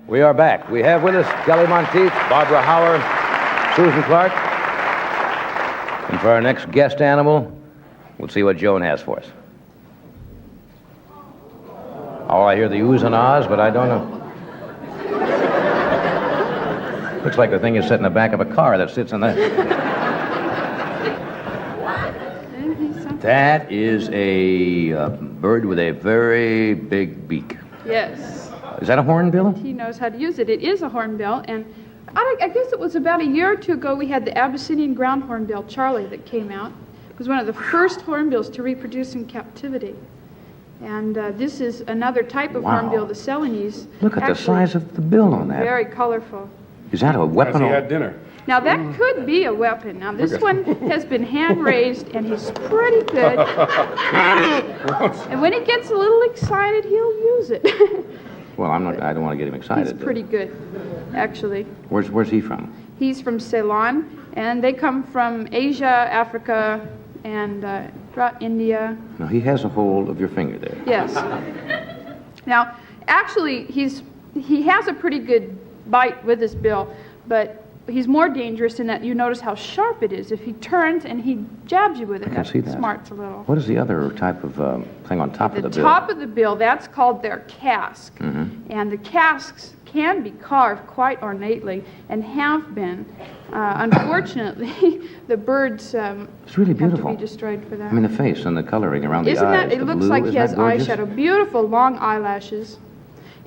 We are back. We have with us Kelly Monteith, Barbara Hauer, Susan Clark. And for our next guest animal, we'll see what Joan has for us. Oh, I hear the oohs and ahs, but I don't know. Looks like the thing is set in the back of a car that sits in the... That is a bird with a very big beak. Yes. Is that a hornbill? He knows how to use it. It is a hornbill, and I guess it was about a year or two ago we had the Abyssinian ground hornbill, Charlie, that came out. It was one of the first hornbills to reproduce in captivity. And this is another type of hornbill, the Celanese. Look at the size of the bill on that. Very colorful. Is that a weapon? As he had dinner. Now, that could be a weapon. Now, this one has been hand-raised, and he's pretty good. And when he gets a little excited, he'll use it. Well, I don't want to get him excited. He's pretty good, actually. Where's he from? He's from Ceylon, and they come from Asia, Africa, and India. Now, he has a hold of your finger there. Yes. Now, actually, he has a pretty good bite with his bill, but he's more dangerous in that you notice how sharp it is. If he turns and he jabs you with it, I can see that. Smarts a little. What is the other type of thing on top of the bill? The top of the bill, that's called their casque. Mm-hmm. And the casques can be carved quite ornately and have been. Unfortunately, the birds it's really beautiful. have to be destroyed for that. I mean, the face and the coloring around the eyes. Isn't that? It looks like he has gorgeous? eyeshadow. Beautiful long eyelashes.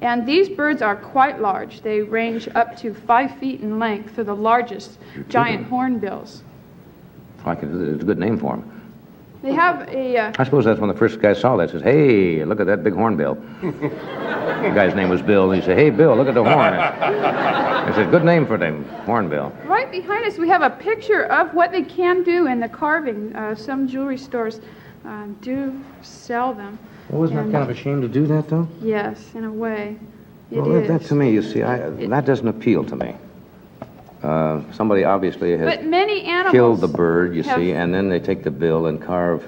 And these birds are quite large. They range up to 5 feet in length for the largest giant hornbills. It's a good name for them. They have a... I suppose that's when the first guy saw that. Says, hey, look at that big hornbill. The guy's name was Bill. And he said, hey, Bill, look at the horn. I said, good name for them, hornbill. Right behind us, we have a picture of what they can do in the carving. Some jewelry stores do sell them. Well, isn't that kind of a shame to do that, though? Yes, in a way. That to me, you see, that doesn't appeal to me. Somebody obviously has killed the bird, you see, and then they take the bill and carve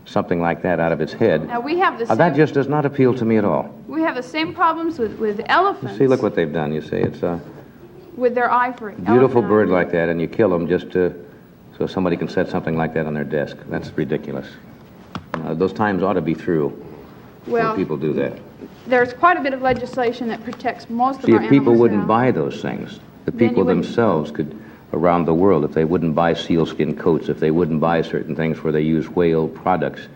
something like that out of its head. Now, we have the same... that just does not appeal to me at all. We have the same problems with elephants. You see, look what they've done, you see. It's with their ivory. Beautiful bird like that, and you kill them just so somebody can set something like that on their desk. That's ridiculous. Those times ought to be through. Well, people do that. There's quite a bit of legislation that protects most of our See, animals. if people wouldn't now. buy those things, the people themselves could, around the world, if they wouldn't buy sealskin coats, if they wouldn't buy certain things where they use whale products,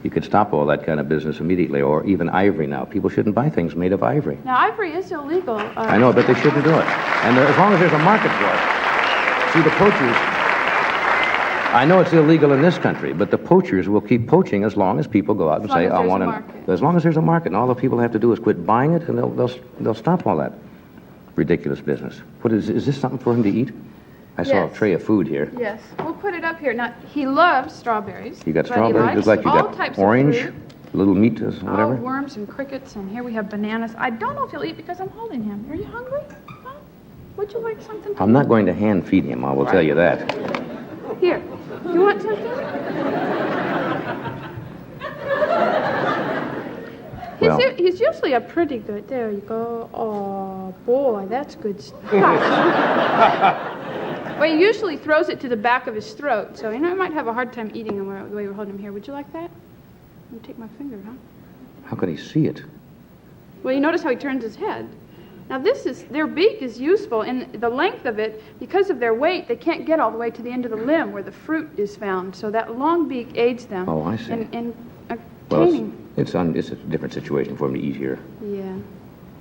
you could stop all that kind of business immediately, or even ivory now. People shouldn't buy things made of ivory. Now, ivory is illegal. I know, but they shouldn't do it. And as long as there's a market for it. See, the poachers... I know it's illegal in this country, but the poachers will keep poaching as long as people go out and say, I want to... As long as there's a market, and all the people have to do is quit buying it, and they'll stop all that ridiculous business. Is this something for him to eat? I saw a tray of food here. Yes, we'll put it up here. Now, he loves strawberries. You got strawberries? Looks like you got orange, little meat, whatever. Worms and crickets, and here we have bananas. I don't know if he'll eat because I'm holding him. Are you hungry? Huh? Would you like something? I'm not going to hand feed him, I will tell you that. Here. You want something? He's usually a pretty good... There you go. Oh, boy, that's good stuff. Well, he usually throws it to the back of his throat, so, he might have a hard time eating him the way we're holding him here. Would you like that? Let me take my finger, huh? How can he see it? Well, you notice how he turns his head. Now, their beak is useful in the length of it. Because of their weight, they can't get all the way to the end of the limb where the fruit is found. So that long beak aids them. Oh, I see. In well, it's a different situation for him to eat here. Yeah.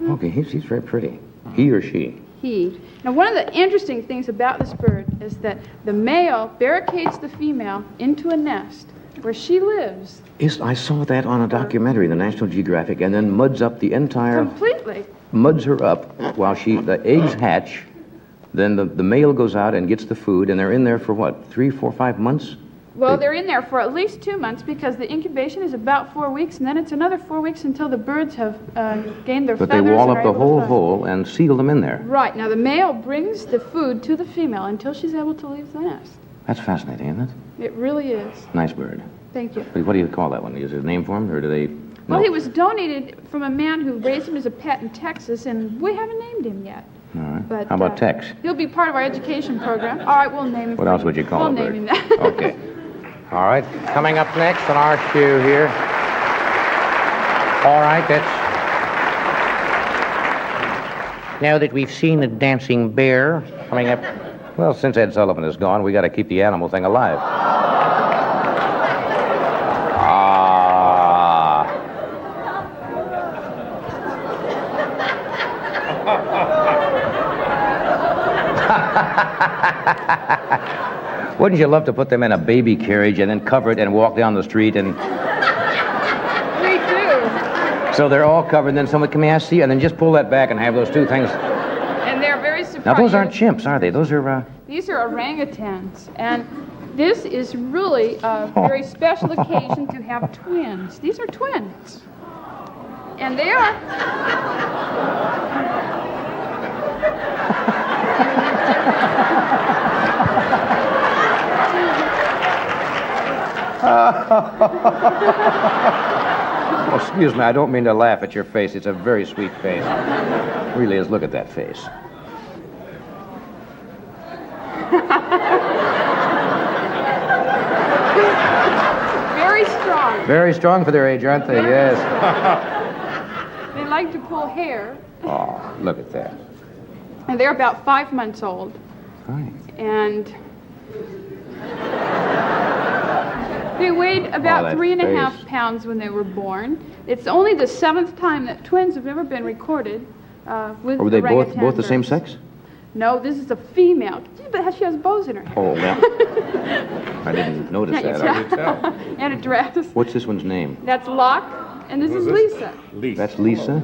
Okay, he's very pretty. He or she? He. Now, one of the interesting things about this bird is that the male barricades the female into a nest where she lives. I saw that on a documentary, the National Geographic, and then muds up the entire... Completely. Muds her up while the eggs hatch, then the male goes out and gets the food, and they're in there for what, 3, 4, 5 months? Well, they're in there for at least 2 months because the incubation is about 4 weeks, and then it's another 4 weeks until the birds have gained their feathers. But they wall up the whole hole and seal them in there. Right. Now, the male brings the food to the female until she's able to leave the nest. That's fascinating, isn't it? It really is. Nice bird. Thank you. What do you call that one? Is there a name for him, or do they Well, No. he was donated from a man who raised him as a pet in Texas, and we haven't named him yet. All right. But, How about Tex? He'll be part of our education program. All right, we'll name him. What else would you call him? We'll name him that. Okay. All right. Coming up next on our cue here. All right, that's... Now that we've seen the dancing bear coming up... Well, since Ed Sullivan is gone, we got to keep the animal thing alive. Wouldn't you love to put them in a baby carriage and then cover it and walk down the street and... We do. So they're all covered, and then someone, can I see? And then just pull that back and have those two things. And they're very surprised. Now, those aren't chimps, are they? Those are, These are orangutans, and this is really a very special occasion to have twins. These are twins. And they are... Oh, excuse me, I don't mean to laugh at your face. It's a very sweet face. It really is. Look at that face. Very strong. Very strong for their age, aren't they? Very Yes. strong. They like to pull hair, Oh, look at that. and they're about 5 months old. Right. And they weighed about that 3.5 face. pounds when they were born. It's only the 7th time that twins have ever been recorded with Were they both orangutan the same births. sex? No, this is a female, but she has bows in her hair. Oh, yeah. I didn't notice Can't that. you tell? And a dress. What's this one's name? That's Locke, and this is Lisa. That's Lisa,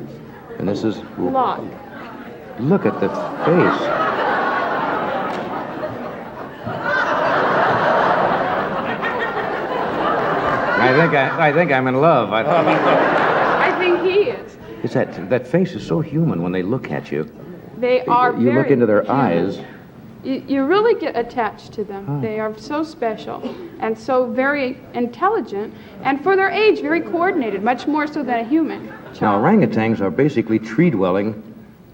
and this is... Locke. Look at the face. I think I'm in love. I think he is. It's that face is so human when they look at you. They are You look very into their human. eyes. You really get attached to them. They are so special and so very intelligent, and for their age, very coordinated, much more so than a human Now, child. orangutans are basically tree-dwelling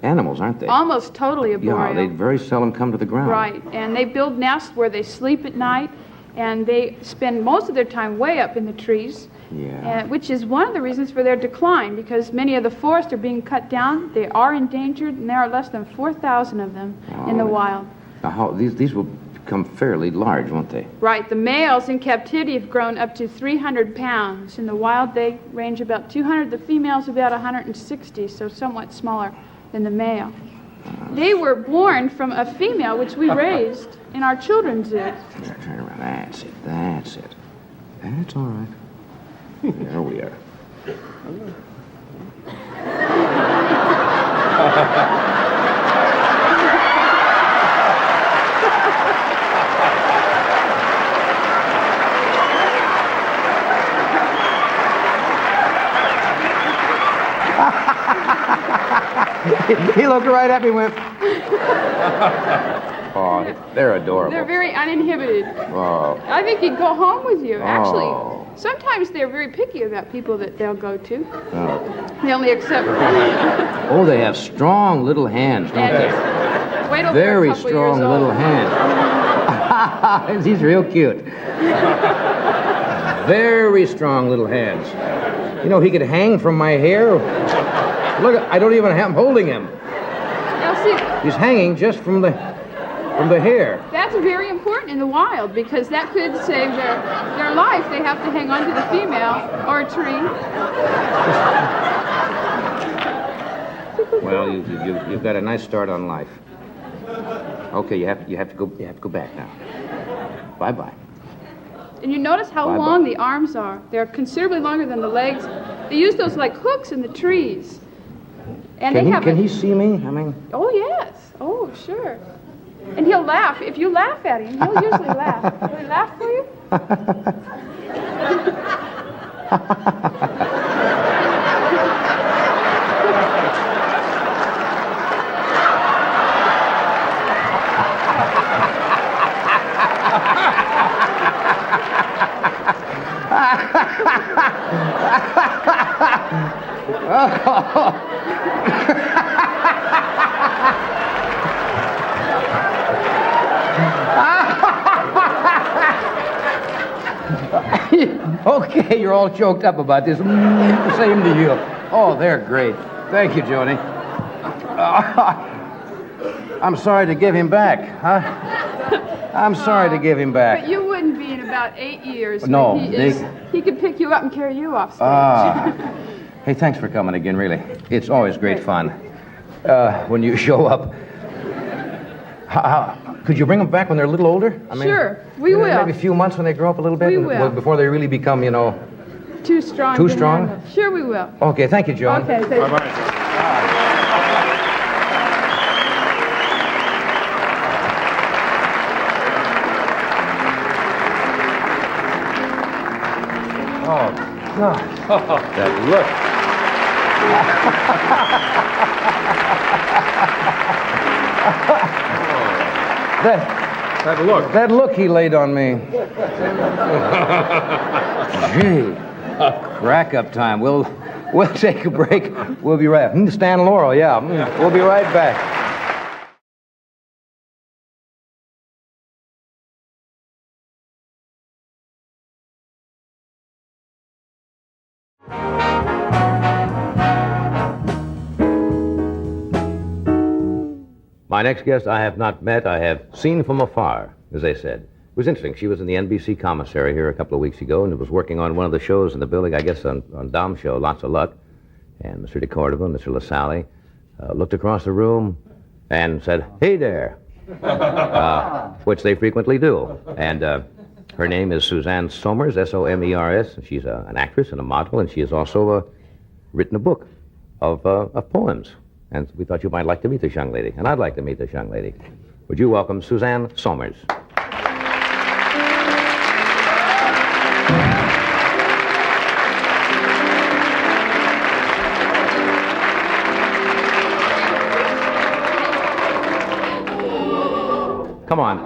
animals, aren't they? Almost totally Yeah, arboreal. they very seldom come to the ground. Right, and they build nests where they sleep at night, and they spend most of their time way up in the trees, Yeah. which is one of the reasons for their decline, because many of the forests are being cut down. They are endangered, and there are less than 4,000 of them in the wild. Now, these will become fairly large, won't they? Right, the males in captivity have grown up to 300 pounds. In the wild, they range about 200. The females about 160, so somewhat smaller than the male. They were born from a female, which we raised in our children's zoo. Here, turn around. That's it. That's it. That's all right. There we are. He looked right at me and went... Oh, they're adorable. They're very uninhibited. Oh. I think he'd go home with you. Oh. Actually, sometimes they're very picky about people that they'll go to. Oh. They only accept... Oh, they have strong little hands, don't they? Wait till Very they're a couple strong years little old. hands. He's real cute. Very strong little hands. You know, he could hang from my hair. Look, I don't even have him holding him. Now, see, He's hanging just from the hair. that's very important in the wild because that could save their life. They have to hang on to the female or a tree. Well, you've got a nice start on life. Okay, you have to go back now. Bye-bye. And you notice how Bye-bye. long the arms are. They're considerably longer than the legs. They use those like hooks in the trees. And they have Can he see me? I mean, Oh, yes. Oh, sure. And he'll laugh. If you laugh at him, he'll usually laugh. Will he laugh for you? Okay, you're all choked up about this. Same to you. Oh, they're great. Thank you, Joni. I'm sorry to give him back, huh? I'm sorry to give him back. But you wouldn't be in about 8 years. No, He could pick you up and carry you off stage. Hey, thanks for coming again, really. It's always great fun when you show up. Could you bring them back when they're a little older? Sure, we will. Maybe a few months when they grow up a little bit? We will. Before they really become, Too strong. Too strong? Handle. Sure, we will. Okay, thank you, Joan. Okay, thank you. Bye-bye. Oh, God. That look. That look he laid on me. Gee. Crack up time. We'll take a break. We'll be right back. Stan Laurel, yeah. We'll be right back. My next guest I have not met. I have seen from afar, as they said. It was interesting. She was in the NBC commissary here a couple of weeks ago and was working on one of the shows in the building, I guess on Dom's show, Lots of Luck. And Mr. DeCordova, Mr. LaSalle, looked across the room and said, "Hey there," which they frequently do. And her name is Suzanne Somers, S-O-M-E-R-S. She's an actress and a model, and she has also written a book of poems. And we thought you might like to meet this young lady, and I'd like to meet this young lady. Would you welcome Suzanne Somers? Come on.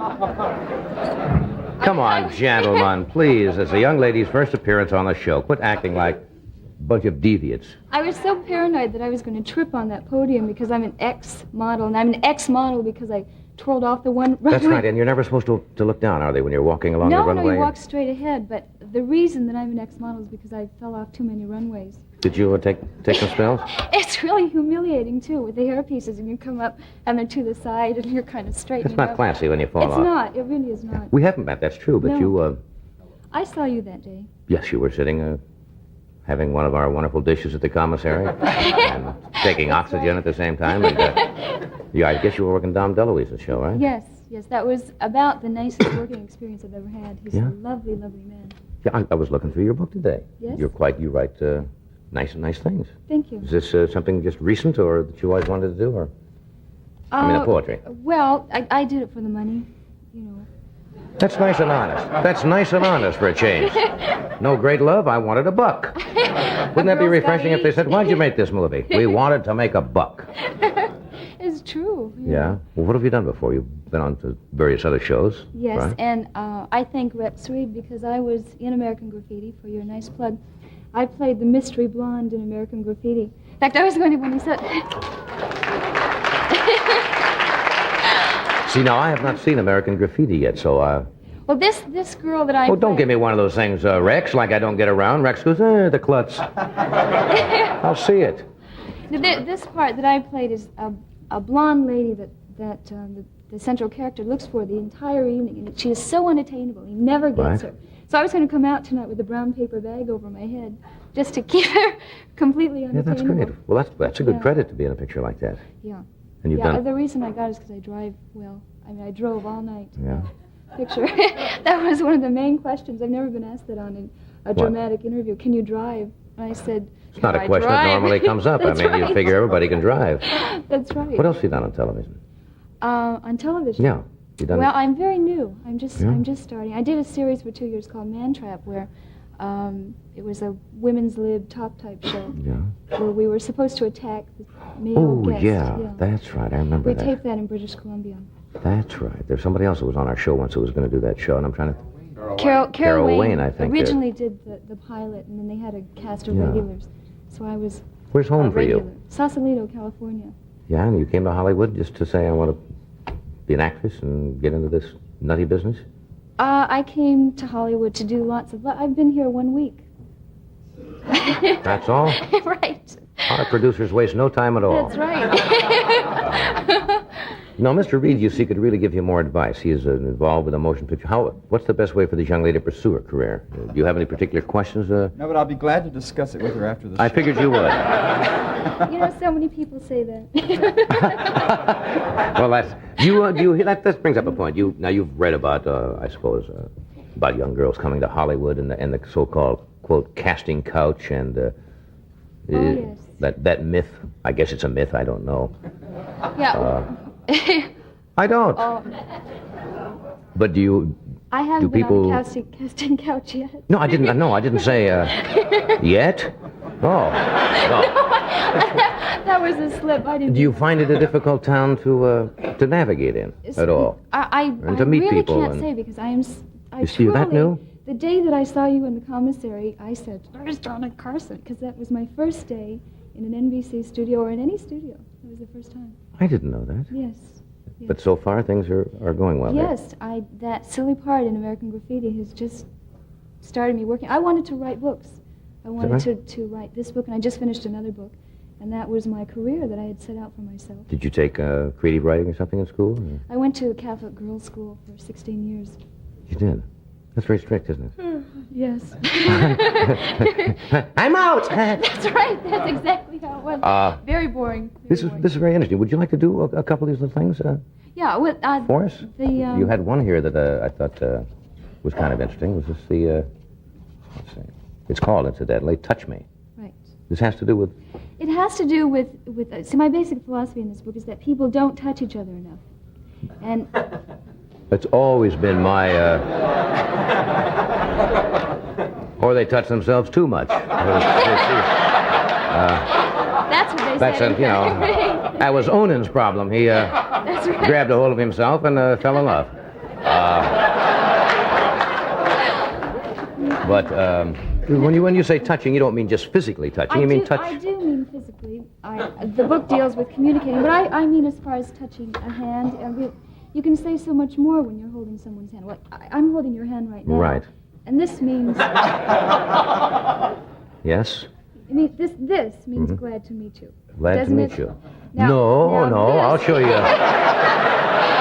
Come on, gentlemen, please. It's a young lady's first appearance on the show. Quit acting like a bunch of deviants. I was so paranoid that I was going to trip on that podium because I'm an ex-model, and I'm an ex-model because I twirled off the one runway. That's right, and you're never supposed to look down, are they, when you're walking along the runway? No, you walk straight ahead, but the reason that I'm an ex-model is because I fell off too many runways. Did you take some spells? It's really humiliating, too, with the hairpieces, and you come up, and they're to the side, and you're kind of straightening It's not up. classy when you fall off. It's not. It really is not. We haven't met, that's true, but No. you, I saw you that day. yes, you were sitting, having one of our wonderful dishes at the commissary, and taking oxygen at the same time, and, yeah, I guess you were working Dom DeLuise's show, right? Yes, that was about the nicest working experience I've ever had. He's Yeah? a lovely, lovely man. Yeah, I was looking through your book today. Yes? You write nice things. Thank you. Is this something just recent, or that you always wanted to do, or? I mean, the poetry. Well, I did it for the money, you know. That's nice and honest. That's nice and honest for a change. No great love, I wanted a buck. Wouldn't that be refreshing if they said, "Why'd you make this movie?" We wanted to make a buck. It's true. Yeah? Well, what have you done before? You've been on to various other shows, Yes, right? and I thank Rex Reed because I was in American Graffiti, for your nice plug. I played the mystery blonde in American Graffiti. In fact, I was going to, when he said... See, now, I have not seen American Graffiti yet, so, Well, this girl that I Oh, don't played- give me one of those things, Rex, like I don't get around. Rex goes, the klutz. I'll see it. This part that I played is a blonde lady that the central character looks for the entire evening, and she is so unattainable. He never gets Right. her. So I was going to come out tonight with a brown paper bag over my head just to keep her completely Yeah, unattainable. that's great. Well, that's a good Yeah. credit to be in a picture like that. Yeah. And you've Yeah, done... the reason I got it is because I drive well. I mean, I drove all night. Yeah. Picture. That was one of the main questions. I've never been asked that on a dramatic interview. Can you drive? And I said, It's not a "Can I question that drive?" normally comes up. That's I mean, right. you figure everybody can drive. That's right. What else have you done on television? On television? Yeah. You done... Well, I'm very new. I'm just Yeah. starting. I did a series for 2 years called Man Trap, where it was a women's lib top type show Yeah. where we were supposed to attack the male Oh, guest. yeah. That's right. I remember We that. taped that in British Columbia. That's right. There's somebody else who was on our show once who was going to do that show, and I'm trying to... Carol Wayne, I think, originally did the pilot, and then they had a cast of Yeah. regulars. So I was Where's home a for you? regular. Sausalito, California. Yeah, and you came to Hollywood just to say, I want to be an actress and get into this nutty business? I came to Hollywood to do lots of... I've been here 1 week. That's all? Right. Our producers waste no time at all. That's right. No, Mr. Reed, you see, could really give you more advice. He is involved with a motion picture. What's the best way for this young lady to pursue her career? Do you have any particular questions? No, but I'll be glad to discuss it with her after the show. I figured you would. You know, so many people say that. Well, that brings up a point. You've read about, I suppose, about young girls coming to Hollywood and the so-called, quote, casting couch and yes. that myth. I guess it's a myth. I don't know. Yeah. I don't. Oh, But I haven't do been people... on a casting couch yet. No, I didn't. No, I didn't say yet. Oh. No. That was a slip. I didn't. Do you find it a difficult town to navigate in at all? I to meet really people can't and- say because I You see, that new? The day that I saw you in the commissary, I said, "There's Johnny Carson," because that was my first day in an NBC studio or in any studio. It was the first time. I didn't know that. Yes. But so far, things are going well. Yes, that silly part in American Graffiti has just started me working. I wanted to write books. I wanted right? to write this book, and I just finished another book. And that was my career that I had set out for myself. Did you take creative writing or something in school? Or? I went to a Catholic girls' school for 16 years. You did? That's very strict, isn't it? Yes. I'm out! That's right. That's exactly how it was. Very boring. This is very interesting. Would you like to do a couple of these little things Yeah. Well, for us? You had one here that I thought was kind of interesting. Was this the... let's see. It's called, incidentally, Touch Me. Right. This has to do with... It has to do with see, my basic philosophy in this book is that people don't touch each other enough. And... It's always been my... or they touch themselves too much. That's what they That's say. that was Onan's problem. He That's right. grabbed a hold of himself and fell in love. But when you say touching, you don't mean just physically touching. You mean touch. I do mean physically. The book deals with communicating, but I mean as far as touching a hand. You can say so much more when you're holding someone's hand. Like, I'm holding your hand right now. Right. And this means... Yes? I mean, this means glad to meet you. Glad to Doesn't meet it? you. Now, No, this- I'll show you.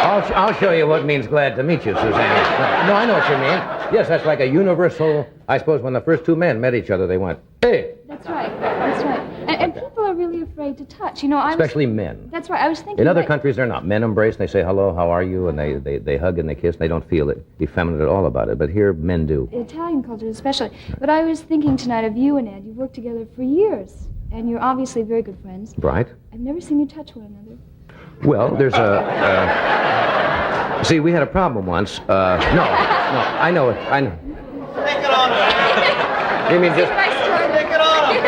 I'll show you what means glad to meet you, Suzanne. No, I know what you mean. Yes, that's like a universal... I suppose when the first two men met each other, they went, hey! That's right. That's right. And people are really afraid to touch. You know, Especially men. That's right. I was thinking... In other like- countries, they're not. Men embrace and they say, hello, how are you? And they hug and they kiss and they don't feel effeminate at all about it. But here, men do. Italian culture especially. But I was thinking tonight of you and Ed. You've worked together for years, and you're obviously very good friends. Right? I've never seen you touch one another. Well, there's a... see, we had a problem once. No, I know it. I know. Take it on her. You mean just... Take it on her.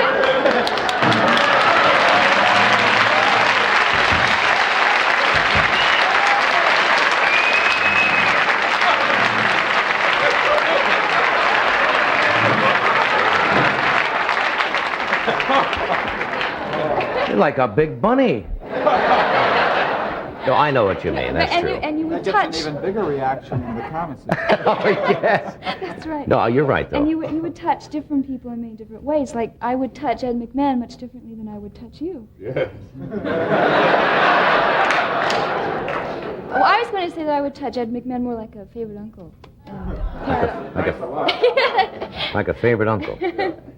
You're like a big bunny. No, I know what you mean. That's true. And you would That touch. gets an even bigger reaction in the comments section. Oh, yes. That's right. No, you're right, though. And you would touch different people in many different ways. Like, I would touch Ed McMahon much differently than I would touch you. Yes. Well, I was going to say that I would touch Ed McMahon more like a favorite uncle. Like a favorite uncle.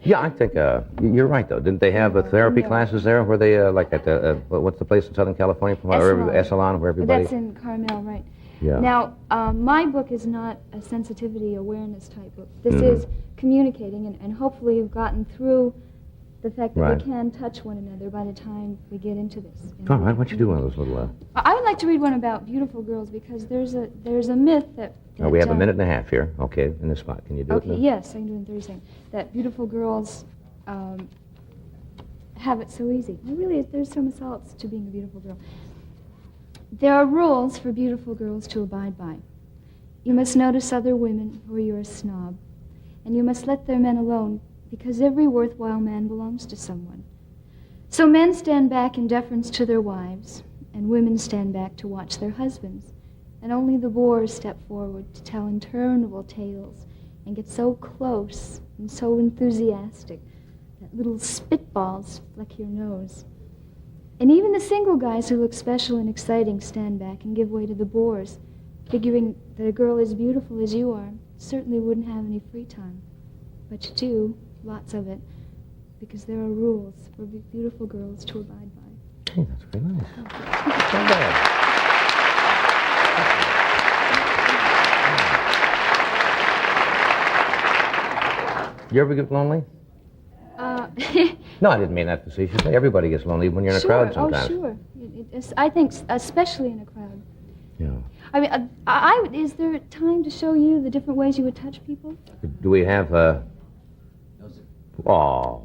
Yeah, I think you're right, though. Didn't they have therapy classes there where they, like at the, what's the place in Southern California? Esalen, where everybody... That's in Carmel, right. Yeah. Now, my book is not a sensitivity awareness type book. This Mm-hmm. is communicating, and hopefully you've gotten through the fact that Right. we can touch one another by the time we get into this. All right, why don't you do one of those little... I would like to read one about beautiful girls because there's a myth that we have a minute and a half here. Okay, in this spot. Can you do it? Okay, now? yes, I can do it in 30 seconds. That beautiful girls have it so easy. There really, there's some assaults to being a beautiful girl. There are rules for beautiful girls to abide by. You must notice other women, or you're a snob. And you must let their men alone, because every worthwhile man belongs to someone. So men stand back in deference to their wives, and women stand back to watch their husbands. and only the boars step forward to tell interminable tales and get so close and so enthusiastic that little spitballs fleck your nose. And even the single guys who look special and exciting stand back and give way to the boars, figuring that a girl as beautiful as you are certainly wouldn't have any free time. But you do, lots of it, because there are rules for beautiful girls to abide by. Hey, that's very nice. Not bad. You ever get lonely? No, I didn't mean that facetiously. Everybody gets lonely when you're in a crowd sometimes. Oh, sure. I think, especially in a crowd. Yeah. I mean, is there time to show you the different ways you would touch people? Do we have, No, sir. Oh.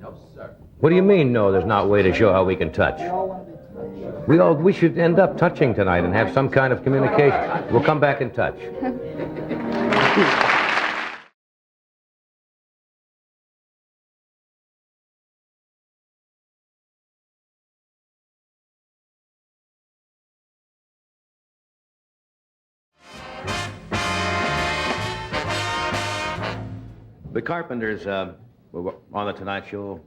No, sir. What do you mean, no, there's not a way to show how we can touch? We should end up touching tonight and have some kind of communication. We'll come back and touch. The Carpenters were on the Tonight Show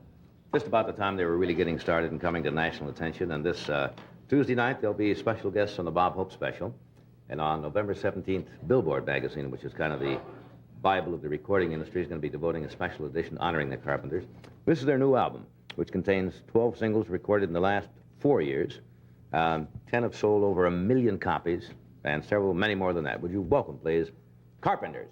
just about the time they were really getting started and coming to national attention. And this Tuesday night, there'll be special guests on the Bob Hope Special. And on November 17th, Billboard magazine, which is kind of the Bible of the recording industry, is going to be devoting a special edition honoring the Carpenters. This is their new album, which contains 12 singles recorded in the last 4 years. 10 have sold over 1 million copies, and many more than that. Would you welcome, please, Carpenters?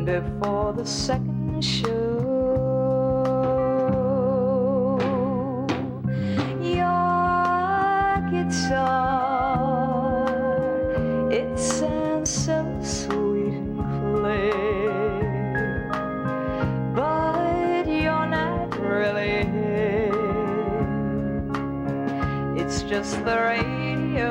Before the second show, your guitar, it sounds so sweet and clear, but you're not really here. It's just the radio.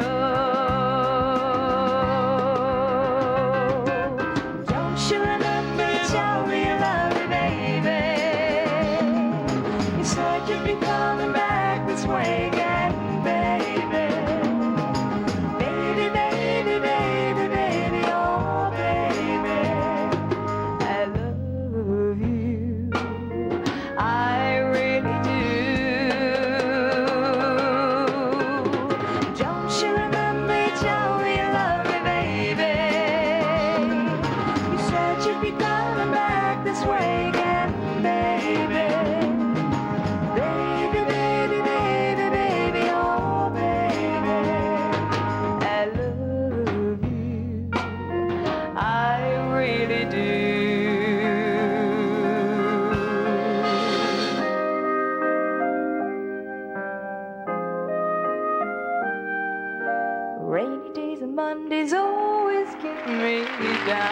Rainy days and Mondays always get me down.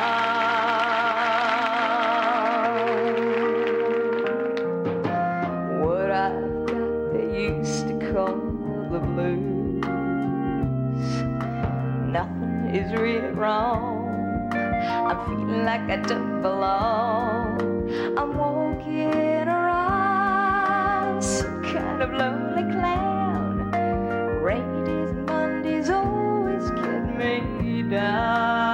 What I've got they used to call the blues. Nothing is really wrong. I'm feeling like I don't belong. I'm walking around some kind of lonely clown. Rainy days and Mondays always get me down.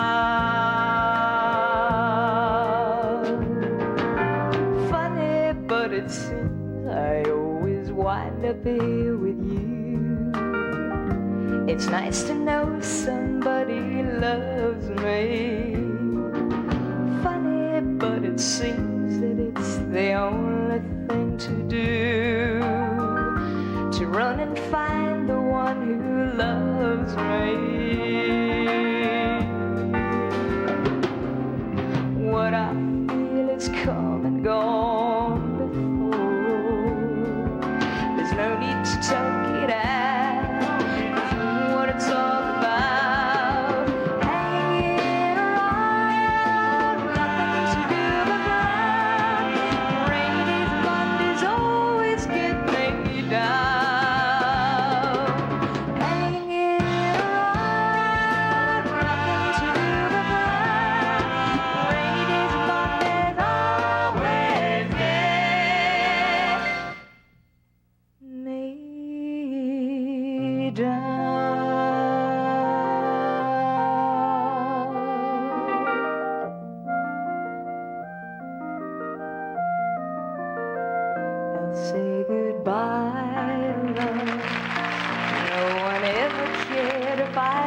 Funny, but it seems I always wind up here with you. It's nice to know somebody loves me. Funny, but it seems that it's the only thing to do, to run and find the one who loves me.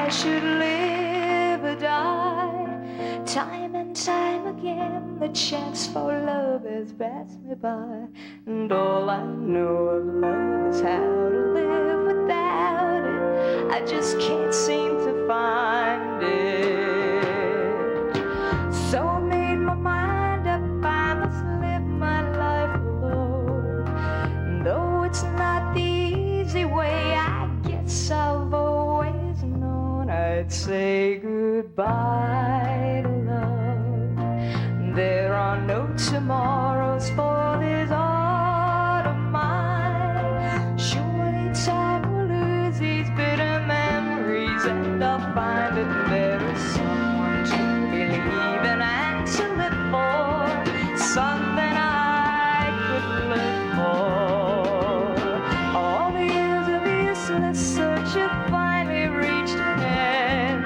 I should live or die. Time and time again, the chance for love has passed me by. And all I know of love is how to live without it. I just can't seem to find it. So I made my mind up, I must live my life alone. And though it's not the easy way, I guess I've always known I'd say goodbye to love. There are no tomorrows for this heart of mine. Surely time will lose these bitter memories, and I'll find that there is someone to believe in and to live for, something I could live for. All the years of useless search have finally reached an end.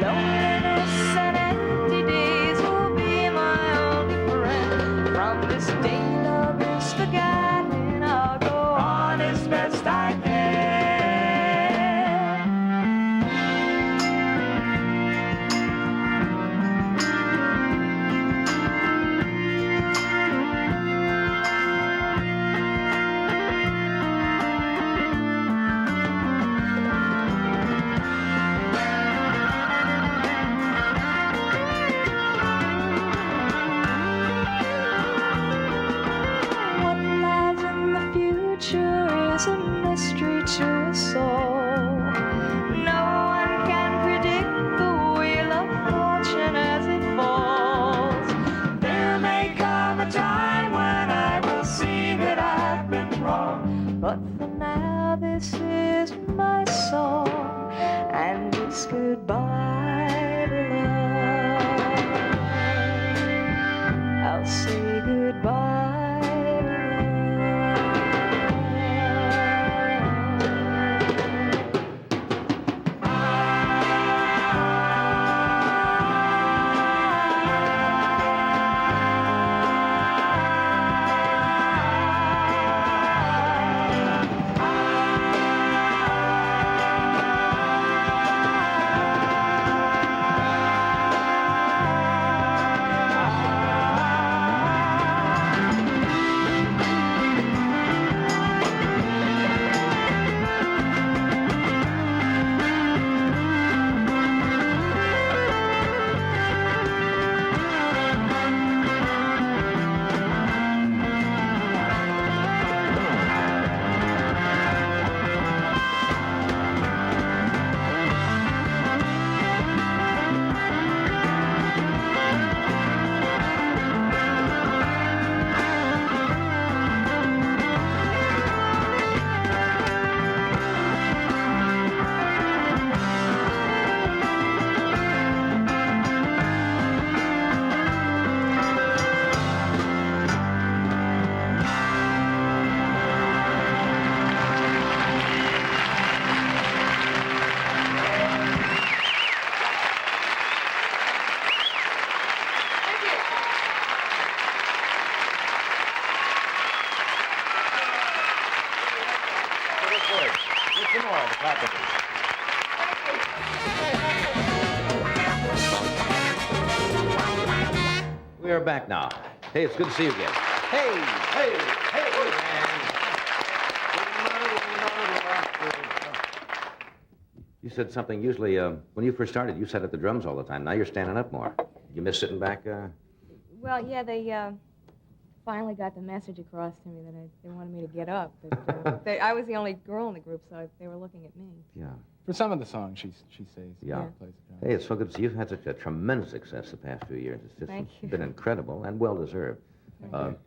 Loneliness and empty days will be my only friend. From this day love is forgotten, I'll go on as best I can. What lies in the future is a mystery to us all. No one can predict the wheel of fortune as it falls. There may come a time when I will see that I've been wrong. But for now, this is my song, and it's goodbye to love. I'll say goodbye to We are back now. Hey, it's good to see you again. Hey, hey, hey, man. You said something usually, when you first started, you sat at the drums all the time. Now you're standing up more. You miss sitting back? Well, yeah, they finally got the message across to me that they wanted me to get up. But I was the only girl in the group, so they were looking at me. Yeah. For some of the songs, she says. Yeah. Plays the drums. Hey, it's so good to see you. You've had such a tremendous success the past few years. It's just Thank you. been incredible and well-deserved.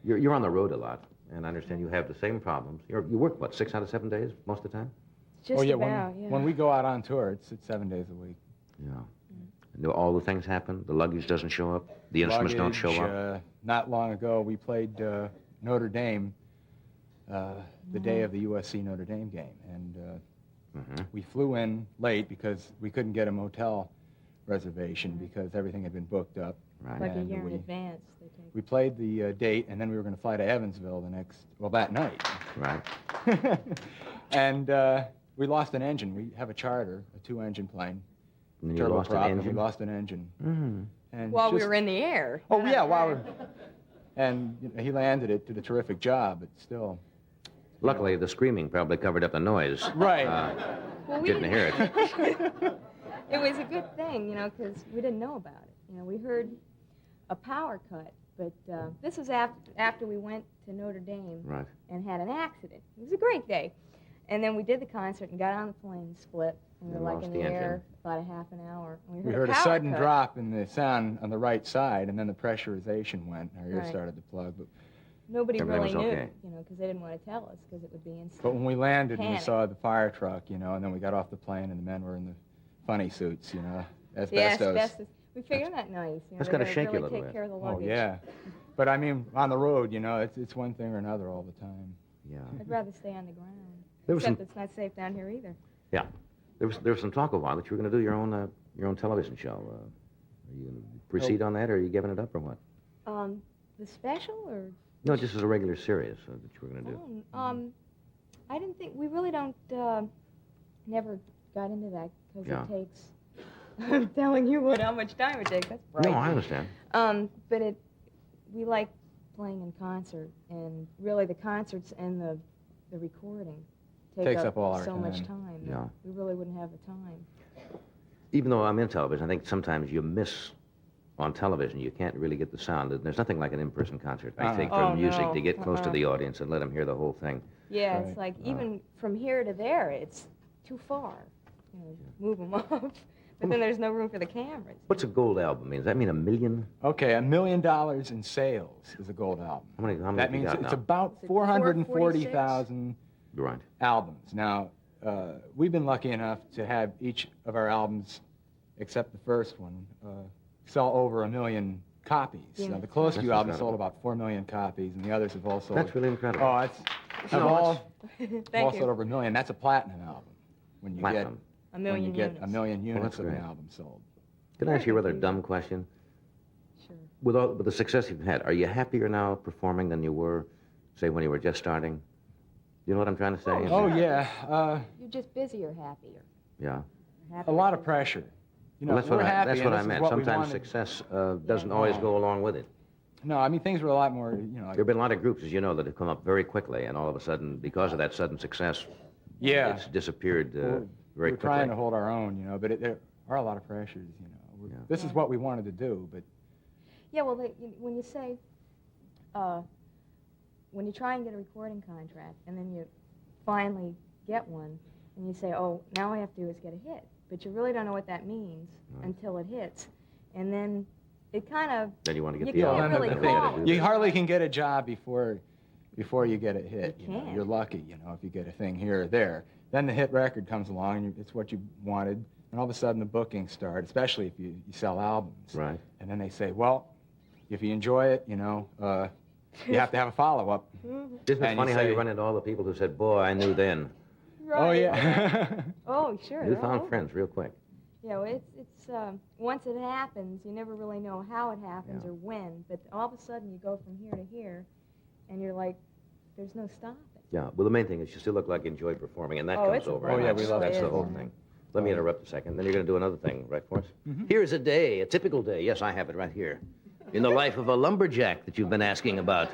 You're on the road a lot, and I understand you have the same problems. You work, what, 6 out of 7 days most of the time? Just Oh, yeah, about, when we go out on tour, it's 7 days a week. Yeah. And do all the things happen? The luggage doesn't show up? The instruments don't show up? Not long ago, we played Notre Dame the day of the USC Notre Dame game. And we flew in late because we couldn't get a motel reservation because everything had been booked up. Right. Like a And year in we- advance. They take. We played the date, and then we were going to fly to Evansville that night. Right. And we lost an engine. We have a charter, a 2-engine plane. And then you lost an turboprop, and we engine? lost an engine. And While we just- were in the air. Oh, yeah, while we're... And you know, he landed it, did a terrific job, but still... Luckily, the screaming probably covered up the noise. Right. Well, we Didn't hear it. It was a good thing, you know, because we didn't know about it. You know, we heard a power cut, but this was after we went to Notre Dame Right. and had an accident. It was a great day. And then we did the concert and got on the plane, split, and we And were like lost in the the engine. air about a half an hour. And We heard a power sudden cut. drop in the sound on the right side, and then the pressurization went, and our ears Right. started to plug. But Nobody Everything really was knew, okay. you know, because they didn't want to tell us because it would be instant. when we landed and we Panic. saw the fire truck, you know, and then we got off the plane, and the men were in the funny suits, you know, Yes, asbestos. asbestos. We figured not nice. You know, That's they're gotta gonna shake you a really little take bit. care of the Oh, luggage. yeah. But, I mean, on the road, you know, it's one thing or another all the time. Yeah. I'd rather stay on the ground. There was Except some- it's not safe down here either. Yeah. There was some talk a while that you were going to do your own television show. Are you going to proceed on that, or are you giving it up, or what? The special or? No, just as a regular series that you were going to do. I didn't think, we really don't, never got into that because Yeah. it takes, I'm telling you how much time it takes, that's No, right. I understand. But we like playing in concert, and really the concerts and the recording Takes up all our so much time. time. that Yeah. We really wouldn't have the time. Even though I'm in television, I think sometimes you miss on television. You can't really get the sound. There's nothing like an in-person concert, I think, for Oh, music no. to get close to the audience and let them hear the whole thing. Yeah, Right. it's like even from here to there, it's too far. You know, move them up. But then there's no room for the cameras. What's a gold album mean? Does that mean 1 million? Okay, $1 million in sales is a gold album. How many That have you means got it's now? about Is it 440,000 Right. albums. Now, we've been lucky enough to have each of our albums, except the first one, sell over 1 million copies. Yeah. Now, the close That's few albums incredible. sold about 4 million copies, and the others have all sold. That's really incredible. Oh, it's have No, all, Thank all you. sold over 1 million. That's a platinum album. When you Platinum. A million when you get units. 1 million units that's of an great. album sold. Can I ask you a rather dumb question? Sure. With the success you've had, are you happier now performing than you were, say, when you were just starting? You know what I'm trying to say? Oh, yeah. You're just busier, happier. Yeah. A lot of pressure. You know, Well, that's we're what happy, that's and what this I is meant. what we Sometimes wanted. success doesn't always go along with it. No, I mean, things were a lot more, you know, There like, have been a lot of groups, as you know, that have come up very quickly, and all of a sudden, because of that sudden success, yeah. it's disappeared very we're quickly. trying to hold our own, you know, but there are a lot of pressures, you know. Yeah. This is what we wanted to do, but Yeah, well, when you say, when you try and get a recording contract, and then you finally get one, and you say, oh, now all I have to do is get a hit. But you really don't know what that means until it hits. And then it kind of, Then you want to get You the can't album. really and then you gotta call do it. you that. hardly can get a job before you get a hit. You You know, can't. you're lucky, you know, if you get a thing here or there. Then the hit record comes along, and it's what you wanted, and all of a sudden the bookings start, especially if you sell albums. Right. And then they say, well, if you enjoy it, you know, you have to have a follow-up. Isn't And it you funny how you say- run into all the people who said, boy, I knew then. Oh, yeah. oh, sure. You they're all found over. friends real quick. You know, it's once it happens, you never really know how it happens Yeah. or when, but all of a sudden you go from here to here, and you're like, there's no stopping. Yeah, well, the main thing is you still look like you enjoy performing, and that Oh, comes it's a over. Oh, and yeah, that's, we love That's the it. whole thing. Let me interrupt a second. Then you're going to do another thing, right, for us? Here's a day, a typical day. Yes, I have it right here. In the life of a lumberjack that you've been asking about.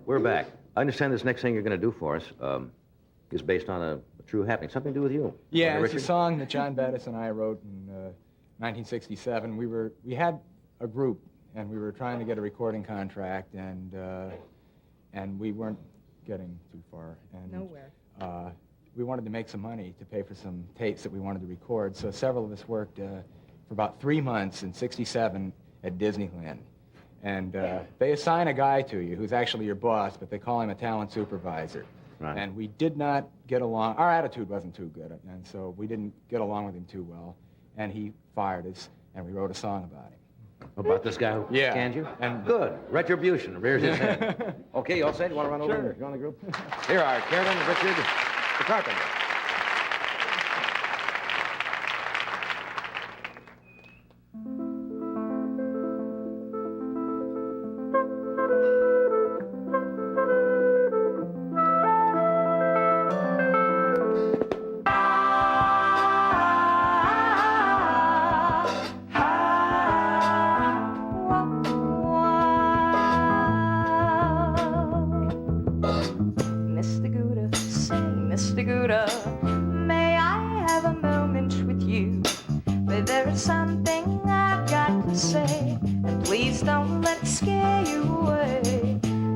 We're back. I understand this next thing you're going to do for us is based on a true happening. Something to do with you. Yeah, Wasn't it, it's a Richard? song that John Bettis and I wrote in 1967. We had a group, and we were trying to get a recording contract, and we weren't getting too far. And, Nowhere. We wanted to make some money to pay for some tapes that we wanted to record, so several of us worked for about 3 months in '67 at Disneyland. And they assign a guy to you who's actually your boss, but they call him a talent supervisor. Right. And we did not get along. Our attitude wasn't too good, and so we didn't get along with him too well. And he fired us, and we wrote a song about him. About this guy who Yeah. scanned you? And- Good. Retribution rears its head. Okay, you all set? You want to run over Sure. and join the group? Here are Karen, Richard, the carpenter. say, Mr. Gouda, may I have a moment with you? But there is something I've got to say, and please don't let it scare you away.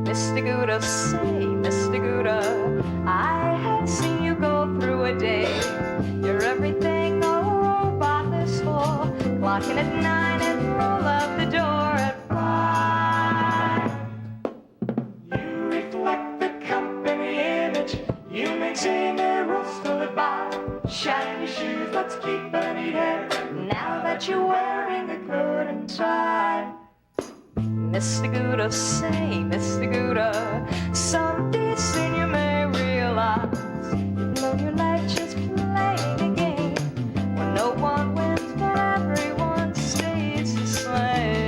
Mr. Gouda, say, Mr. Gouda, I have seen you go through a day. You're everything a robot is for, clocking at 9 and roll out the door at 5. You reflect the company image, you maintain the rules to live by. Shine your shoes, let's keep a neat hair, now that you're wearing a coat and tie. Mr. Gouda, say, Mr. Gouda, someday soon you may realize you've blown your life just playing a game, when no one wins but everyone stays the same.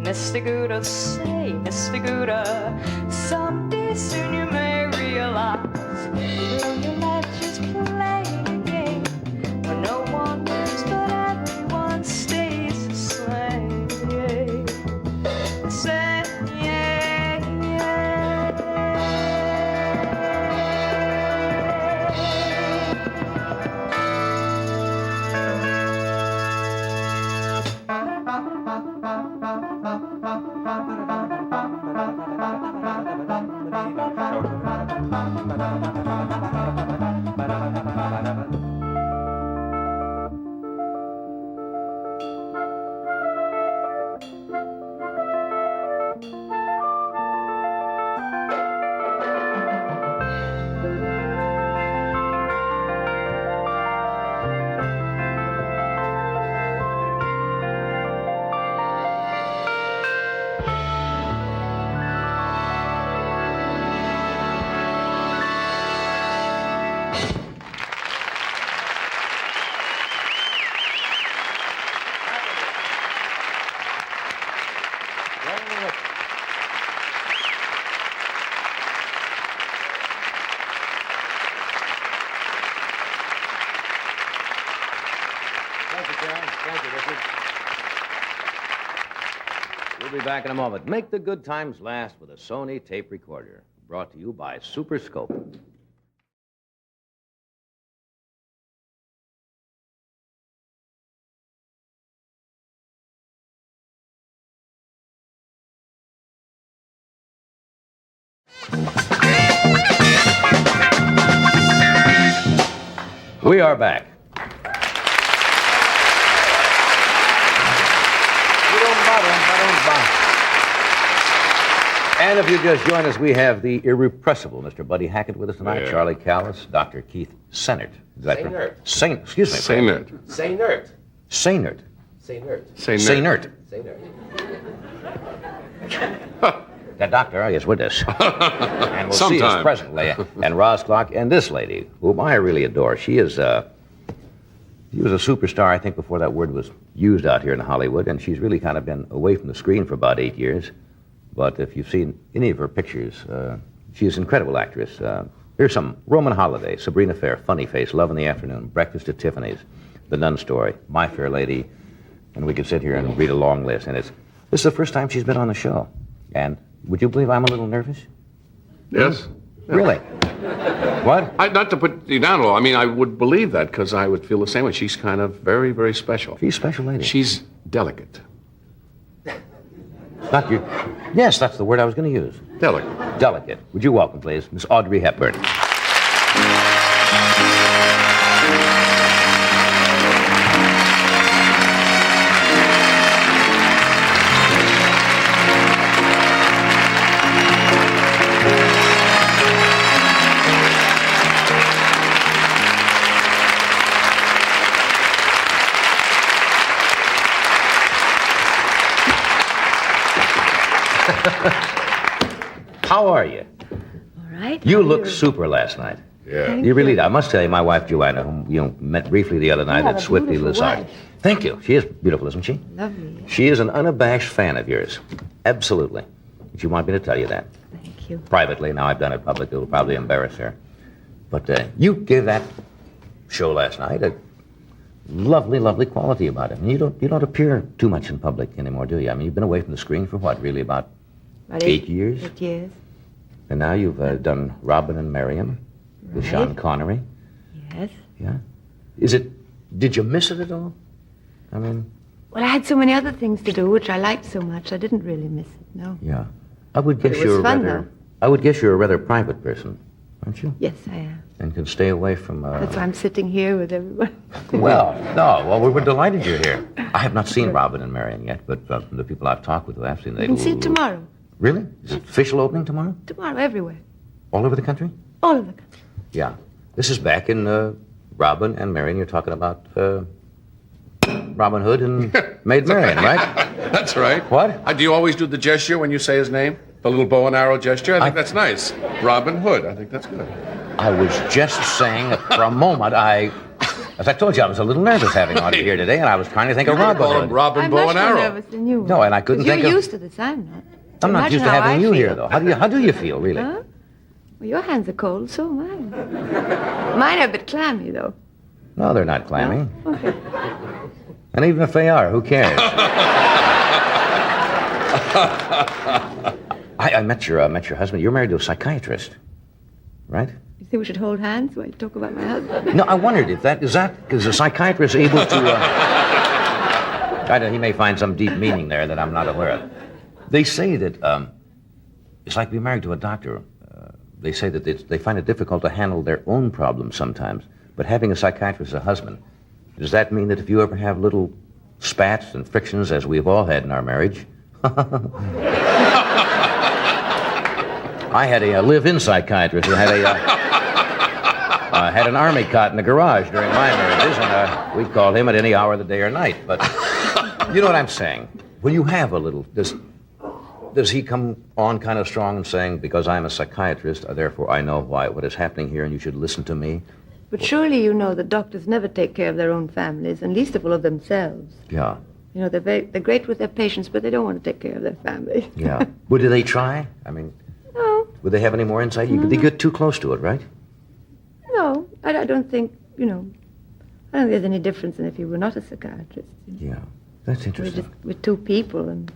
Mr. Gouda, say, Mr. Gouda, someday soon you may realize you've blown your life just playing a game, when no one wins but everyone stays the same. Say, yeah, yeah. We'll be back in a moment. Make the good times last with a Sony tape recorder. Brought to you by Super Scope. We are back. And if you just join us, we have the irrepressible Mr. Buddy Hackett with us tonight, Yeah. Charlie Callis, Dr. Keith Sennert. Is that Sennert. Saint, excuse me. Say nerd. Say nerd. Sainert. Say nerd. Say nerd. Sainert. Say nerd. That Dr. is with us. And we'll see us Sometime. presently. And Roz Clark and this lady, whom I really adore. She was a superstar, I think, before that word was used out here in Hollywood, and she's really kind of been away from the screen for about 8 years. But if you've seen any of her pictures, she's an incredible actress. Here's some: Roman Holiday, Sabrina Fair, Funny Face, Love in the Afternoon, Breakfast at Tiffany's, The Nun Story, My Fair Lady, and we could sit here and read a long list. And this is the first time she's been on the show. And would you believe I'm a little nervous? Yes. Really? What? Not to put you down at all. I mean, I would believe that because I would feel the same way. She's kind of very, very special. She's a special lady. She's delicate. Not you. Yes, that's the word I was going to use. Delicate. Delicate. Would you welcome, please, Miss Audrey Hepburn? How are you? All right. You looked super last night. Yeah. You really did. I must tell you, my wife, Joanna, whom you met briefly the other night have at a Swifty beautiful Lazard. wife. Thank you. She is beautiful, isn't she? Lovely. She is an unabashed fan of yours. Absolutely. She wanted me to tell you that. Thank you. Privately, now I've done it publicly, it'll probably embarrass her. But you gave that show last night a lovely, lovely quality about it. And you don't appear too much in public anymore, do you? I mean, you've been away from the screen for what, really, about About 8 years? 8 years. And now you've done Robin and Marian with Right. Sean Connery. Yes. Yeah. Did you miss it at all? I mean, Well, I had so many other things to do, which I liked so much. I didn't really miss it, no. yeah. I would guess it was you're fun, rather. though. I would guess you're a rather private person, aren't you? Yes, I am. And can stay away from. That's why I'm sitting here with everyone. Well, no. Well, we were delighted you're here. I have not seen Robin and Marian yet, but from the people I've talked with who have seen, they You can see it tomorrow. Really? Is it official opening tomorrow? Tomorrow, everywhere. All over the country? All over the country. Yeah. This is back in Robin and Marian. You're talking about Robin Hood and Maid Marian, right? That's right. What? Do you always do the gesture when you say his name? The little bow and arrow gesture? I think that's nice. Robin Hood. I think that's good. I was just saying that for a moment, as I told you, I was a little nervous having Audrey here today, and I was trying to think of Robin Call him Hood. Robin I'm Bow much and more Arrow. nervous than you. No, and I couldn't think You're of... used to this, I'm not. I'm not Imagine used to how having I you here, feel. though. How do you feel, really? Huh? Well, your hands are cold, so am I. Mine are a bit clammy, though. No, they're not clammy. Okay. And even if they are, who cares? I met your husband. You're married to a psychiatrist, right? You think we should hold hands while you talk about my husband? No, I wondered if is a psychiatrist able to... he may find some deep meaning there that I'm not aware of. They say that it's like being married to a doctor. They say that they find it difficult to handle their own problems sometimes. But having a psychiatrist as a husband, does that mean that if you ever have little spats and frictions, as we've all had in our marriage... I had a live-in psychiatrist who had had an army cot in the garage during my marriages, and we called him at any hour of the day or night. But you know what I'm saying? When you have a little... Does he come on kind of strong and saying, because I'm a psychiatrist, therefore I know what is happening here and you should listen to me? But surely you know that doctors never take care of their own families, and least of all of themselves. Yeah. You know, they're great with their patients, but they don't want to take care of their family. Yeah. Well, do they try? I mean, No, would they have any more insight? They get too close to it, right? no. I don't think, I don't think there's any difference than if you were not a psychiatrist. Yeah. That's We're interesting. two people, and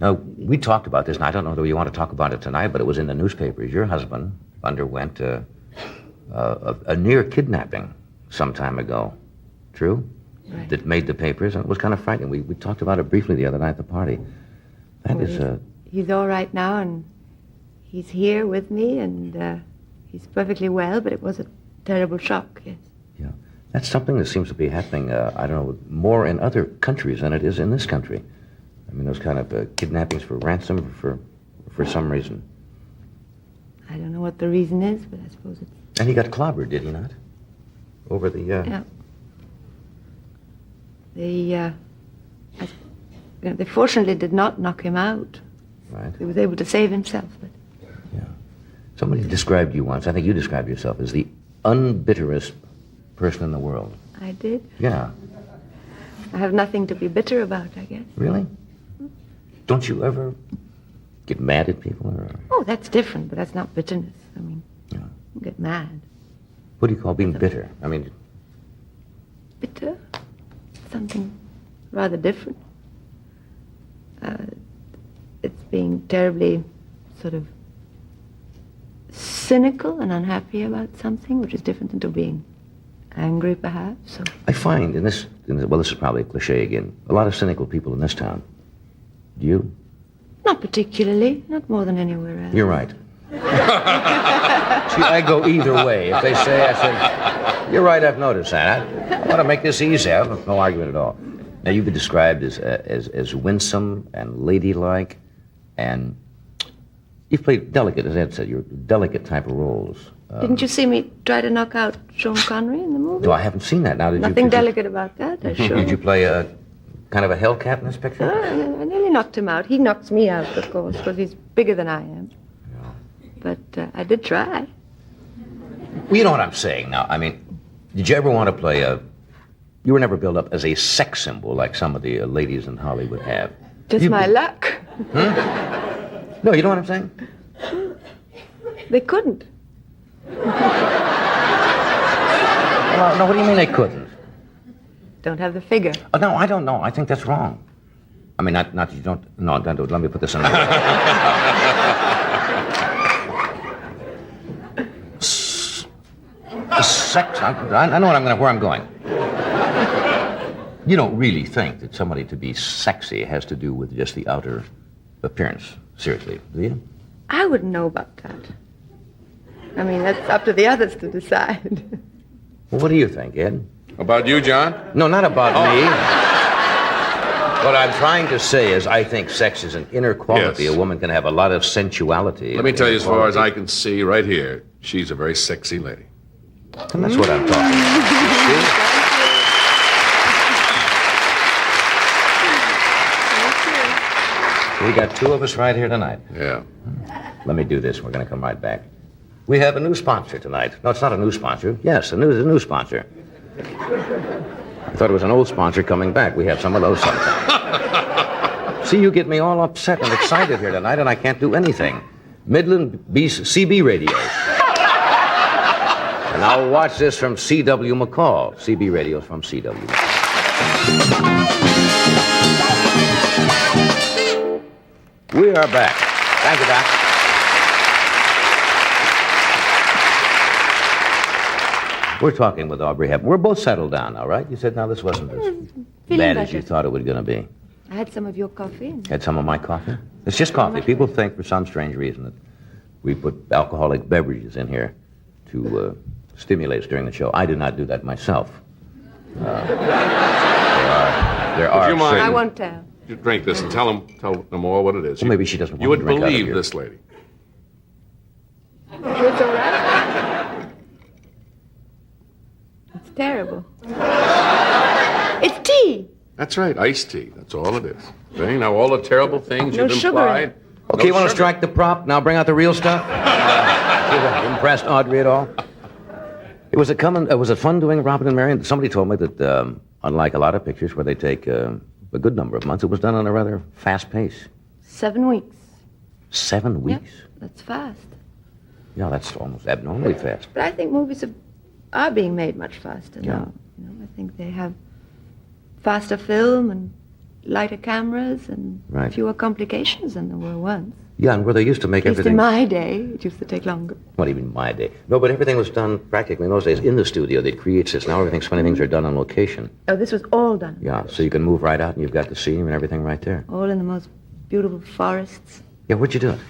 Now, we talked about this, and I don't know whether you want to talk about it tonight, but it was in the newspapers. Your husband underwent a near kidnapping some time ago. True? Right. That made the papers, and it was kind of frightening. We talked about it briefly the other night at the party. That Well, is he's all right now, and he's here with me, and he's perfectly well, but it was a terrible shock, yes. yeah. That's something that seems to be happening, I don't know, more in other countries than it is in this country. I mean, those kind of kidnappings for ransom for some reason. I don't know what the reason is, but I suppose it's... And he got clobbered, did he not? Over the... Yeah. They fortunately did not knock him out. Right. He was able to save himself. But Yeah. Somebody described you once, I think you described yourself as the unbitterest person in the world. I did. Yeah. I have nothing to be bitter about, I guess. Really? Don't you ever get mad at people? Or Oh, that's different, but that's not bitterness. I mean, Yeah. you get mad. what do you call being bitter? I mean, Bitter? Something rather different. It's being terribly sort of cynical and unhappy about something, which is different than to being angry, perhaps. So. I find well, this is probably a cliche again, a lot of cynical people in this town. Do you? Not particularly, not more than anywhere else. You're right. See, I go either way. If they say, I say, you're right, I've noticed that. I want to make this easy. I have no argument at all. Now, you've been described as winsome and ladylike, and you've played delicate, as Ed said, you're delicate type of roles. Didn't you see me try to knock out Sean Connery in the movie? No, I haven't seen that. Now, Nothing delicate about that, I sure. Did you play a kind of a Hellcat in this picture? I nearly knocked him out. He knocks me out, of course, because he's bigger than I am. Yeah. But I did try. Well, you know what I'm saying now. I mean, did you ever want to play you were never built up as a sex symbol like some of the ladies in Hollywood have. Just my luck. No, you know what I'm saying? They couldn't. No, what do you mean they couldn't? Don't have the figure. Oh, no, I don't know. I think that's wrong. I mean, not that you don't. No, don't do it. Let me put this in. Sex. I know where I'm going. You don't really think that somebody to be sexy has to do with just the outer appearance, seriously, do you? I wouldn't know about that. I mean, that's up to the others to decide. Well, what do you think, Ed? About you, John? No, not about me. What I'm trying to say is I think sex is an inner quality. Yes. A woman can have a lot of sensuality. Let me tell you, as far as I can see right here, she's a very sexy lady. And that's what I'm talking about. We got two of us right here tonight. Yeah. Let me do this. We're going to come right back. We have a new sponsor tonight. No, it's not a new sponsor. Yes, a new sponsor. I thought it was an old sponsor coming back. We have some of those sometimes. See, you get me all upset and excited here tonight, and I can't do anything. Midland CB radios. And I'll watch this from C.W. McCall. CB radios from C.W. We are back. Thank you, Doc. We're talking with Aubrey Hepburn. We're both settled down now, right? You said now this wasn't as bad as you thought it was going to be. I had some of your coffee. Had some of my coffee? It's just coffee. People think for some strange reason that we put alcoholic beverages in here to stimulate us during the show. I did not do that myself. There are. Would you mind? I won't tell. You drink this and tell them all what it is. Well, maybe she doesn't want You would to drink out of believe here. this lady. It's all right. It's terrible. It's tea. That's right, iced tea. That's all it is. See, now all the terrible things No you've sugar in implied. it. Okay, you want to strike the prop? Now bring out the real stuff? Impressed Audrey at all? Was it fun doing Robin and Marion? Somebody told me that, unlike a lot of pictures where they take a good number of months, it was done on a rather fast pace. 7 weeks. 7 weeks? Yep, that's fast. Yeah, that's almost abnormally fast. But I think movies are being made much faster Yeah. now. You know, I think they have faster film and lighter cameras and Right. fewer complications than there were once. Yeah, and where they used to make At least everything... in my day, it used to take longer. What even my day? No, but everything was done practically in those days in the studio. They'd create this. Now funny things are done on location. Oh, this was all done. Yeah, so you can move right out and you've got the scenery and everything right there. All in the most beautiful forests Yeah, where'd you do it?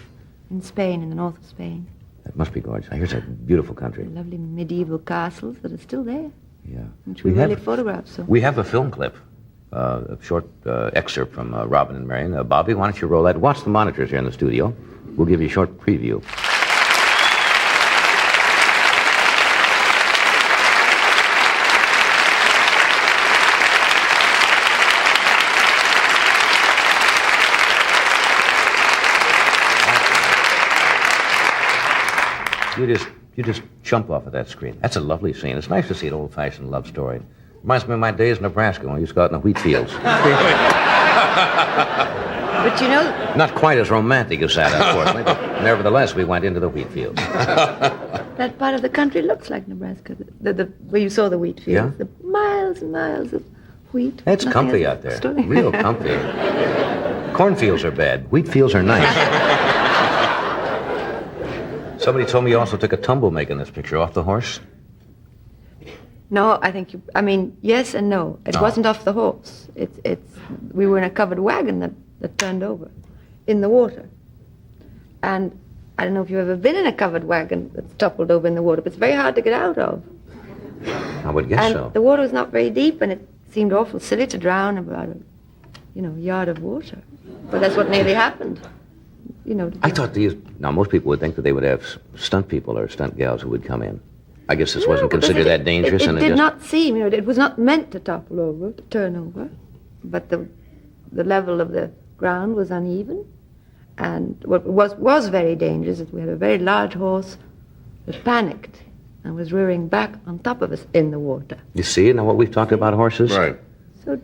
in Spain, in the north of Spain. That must be gorgeous. I hear it's a beautiful country. Lovely medieval castles that are still there, Yeah. which we We have- really photographed. So We have a film clip, a short excerpt from Robin and Marion. Bobby, why don't you roll that? Watch the monitors here in the studio. We'll give you a short preview. You just jump off of that screen. That's a lovely scene. It's nice to see an old-fashioned love story. Reminds me of my days in Nebraska when we used to go out in the wheat fields. But you know, Not quite as romantic as that, unfortunately, but nevertheless, we went into the wheat fields. that part of the country looks like Nebraska, where you saw the wheat fields. Yeah? The miles and miles of wheat. It's Nothing comfy else out there. story. Real comfy. Cornfields are bad. Wheat fields are nice. Somebody told me you also took a tumble making this picture off the horse. No, I mean, yes and no. It wasn't off the horse. We were in a covered wagon that turned over in the water. And I don't know if you've ever been in a covered wagon that's toppled over in the water, but it's very hard to get out of. I would guess so. The water was not very deep, and it seemed awful silly to drown about a yard of water. But that's what nearly happened. I thought now most people would think that they would have stunt people or stunt gals who would come in. I guess this wasn't considered that dangerous. It did not seem, it was not meant to topple over, to turn over, but the level of the ground was uneven, and what was very dangerous is we had a very large horse that panicked and was rearing back on top of us in the water. You see, now what we've talked about horses? Right. So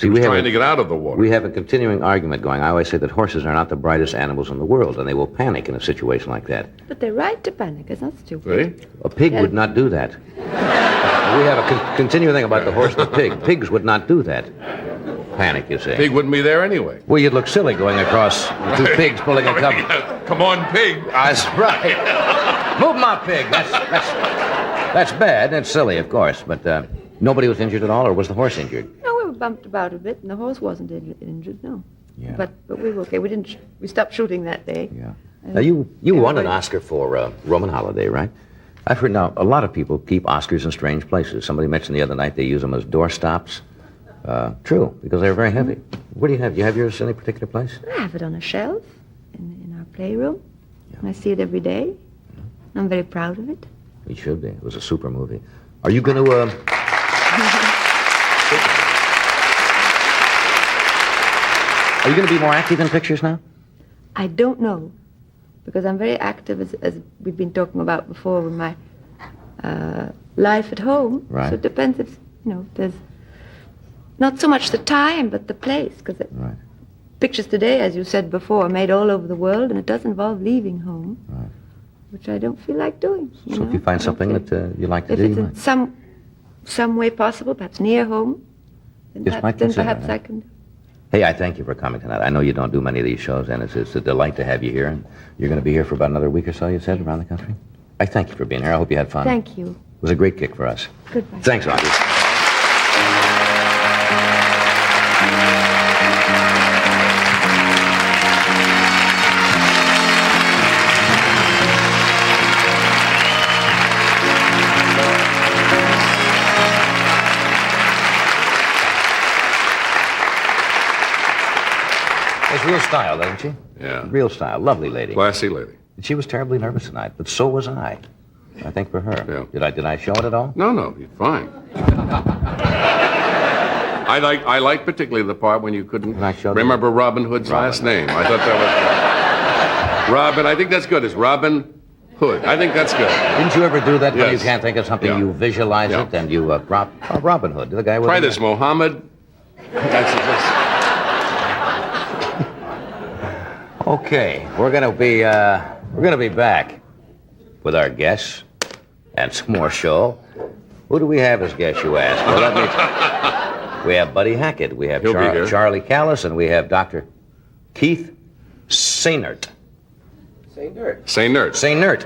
He was trying to get out of the water. We have a continuing argument going. I always say that horses are not the brightest animals in the world, and they will panic in a situation like that. But they're right to panic. It's not stupid. See? A pig would not do that. We have a continuing thing about the horse and the pig. Pigs would not do that. Panic, you say. Pig wouldn't be there anyway. Well, you'd look silly going across two pigs pulling a couple. Come on, pig. That's right. Move my pig. That's bad. That's silly, of course. But nobody was injured at all, or was the horse injured? No, we were bumped about a bit, and the horse wasn't injured, no. Yeah. But we were okay. We stopped shooting that day. Yeah. Now, you won an Oscar for Roman Holiday, right? I've heard now a lot of people keep Oscars in strange places. Somebody mentioned the other night they use them as doorstops. True, because they're very heavy. Where do you have? Do you have yours in any particular place? I have it on a shelf in our playroom. Yeah. And I see it every day. I'm very proud of it. You should be. It was a super movie. Are you going to... Are you going to be more active in pictures now? I don't know, because I'm very active, as we've been talking about before, with my life at home. Right. So it depends if, there's not so much the time, but the place, because right. Pictures today, as you said before, are made all over the world, and it does involve leaving home, right. Which I don't feel like doing. So if you find something that you like to do, if it's in some way possible, perhaps near home, then perhaps I can. Hey, I thank you for coming tonight. I know you don't do many of these shows, and it's a delight to have you here. And you're going to be here for about another week or so, you said, around the country? I thank you for being here. I hope you had fun. Thank you. It was a great kick for us. Goodbye. Thanks, Audrey. It's real style, doesn't she? Yeah. Real style. Lovely lady. Classy lady. She was terribly nervous tonight, but so was I. I think for her. Yeah. Did I show it at all? No, you're fine. I like particularly the part when you couldn't remember Robin Hood's last name. I thought that was Robin. I think that's good. It's Robin Hood. I think that's good. Didn't you ever do that when you Yes. can't think of something? Yeah. You visualize Yeah. it and you Robin Hood. The guy with Try this, Mohammed. That's Okay, we're gonna be back with our guests and some more show. Who do we have as guests, you ask? Well, we have Buddy Hackett, we have Charlie Callis, and we have Dr. Keith Sainert. Sainert.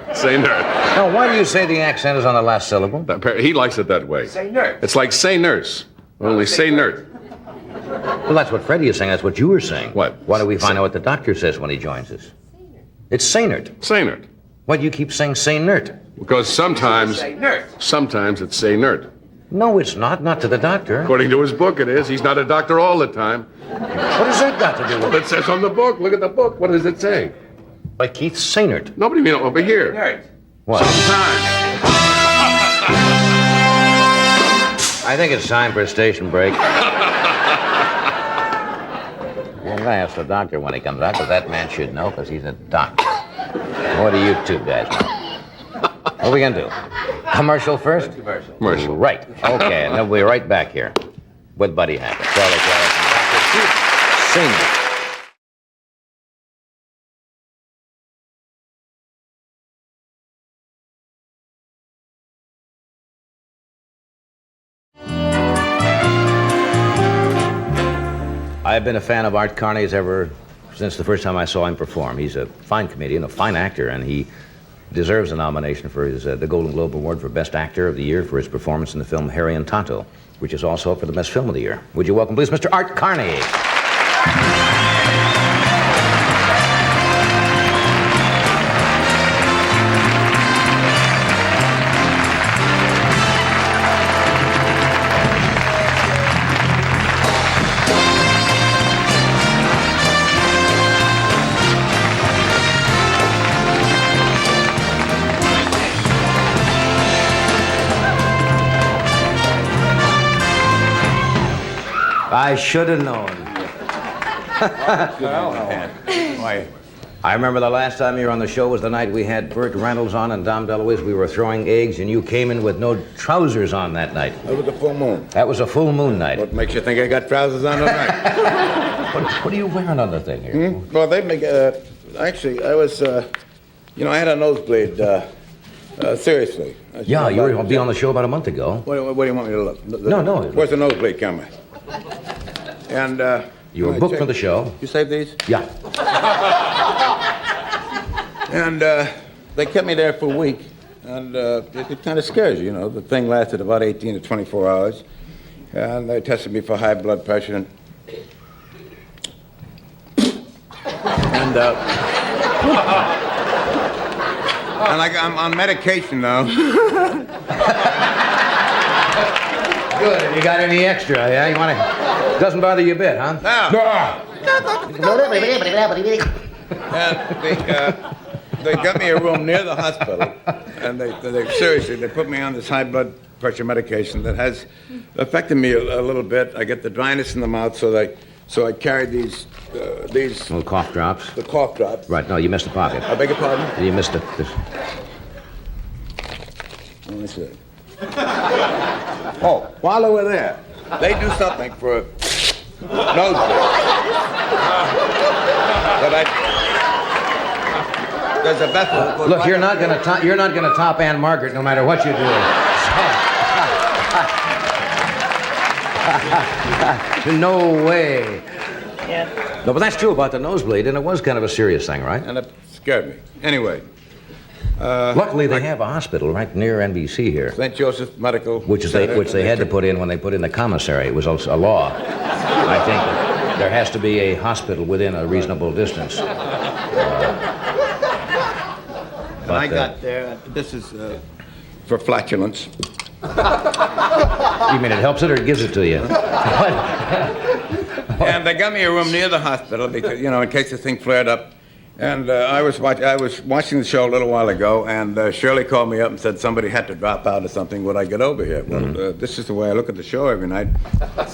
Now, why do you say the accent is on the last syllable? He likes it that way. It's like say nurse, only say nerd. Well, that's what Freddie is saying. That's what you were saying. What? Why don't we find out what the doctor says when he joins us? It's Sainert. Sainert. Why do you keep saying Sainert? Because sometimes it's say nerd. No, it's not. Not to the doctor. According to his book, it is. He's not a doctor all the time. What has that got to do with It says on the book. Look at the book. What does it say? By Keith Sainert. Nobody mean over here. What? Sometimes. I think it's time for a station break. Well, I'm going to ask the doctor when he comes out, because that man should know, because he's a doctor. What do you two guys know? What are we going to do? Commercial first? Commercial. Right. Okay, and then we'll be right back here with Buddy Hackett. Charlie Callis and Dr. Keith Sainert. I've been a fan of Art Carney's ever since the first time I saw him perform. He's a fine comedian, a fine actor, and he deserves a nomination for his the Golden Globe Award for Best Actor of the Year for his performance in the film Harry and Tonto, which is also for the Best Film of the Year. Would you welcome, please, Mr. Art Carney? I should have known. Why? I remember the last time you were on the show was the night we had Burt Reynolds on and Dom DeLuise. We were throwing eggs, and you came in with no trousers on that night. It was a full moon. That was a full moon night. What makes you think I got trousers on tonight? What are you wearing on the thing here? Well, they make. Actually, I was. I had a nosebleed. Seriously. Yeah, you were going to be on the show about a month ago. What do you want me to look? No. Where's the nosebleed camera? And you were booked for the show. You saved these? Yeah. And they kept me there for a week, and it kind of scares you, you know. The thing lasted about 18 to 24 hours, and they tested me for high blood pressure, and I'm on medication now. Good. Have you got any extra? Yeah, you want to? Doesn't bother you a bit, huh? And they got me a room near the hospital, and they seriously, they put me on this high blood pressure medication that has affected me a little bit. I get the dryness in the mouth, so I carried these little cough drops. The cough drops. Right. No, you missed the pocket. I beg your pardon? You missed it. Let me see. Oh, while they were there, they do something for a nosebleed. There's a Bethel. Look, you're not going to top Ann Margaret no matter what you do. No way. Yeah. No, but that's true about the nosebleed, and it was kind of a serious thing, right? And it scared me. Anyway. Luckily, they have a hospital right near NBC here. St. Joseph Medical. Which they had to put in when they put in the commissary. It was also a law. I think that there has to be a hospital within a reasonable distance. I got there. This is for flatulence. You mean it helps it or it gives it to you? And they got me a room near the hospital because, you know, in case the thing flared up. And I was watching the show a little while ago, and Shirley called me up and said somebody had to drop out or something. Would I get over here? Well, this is the way I look at the show every night.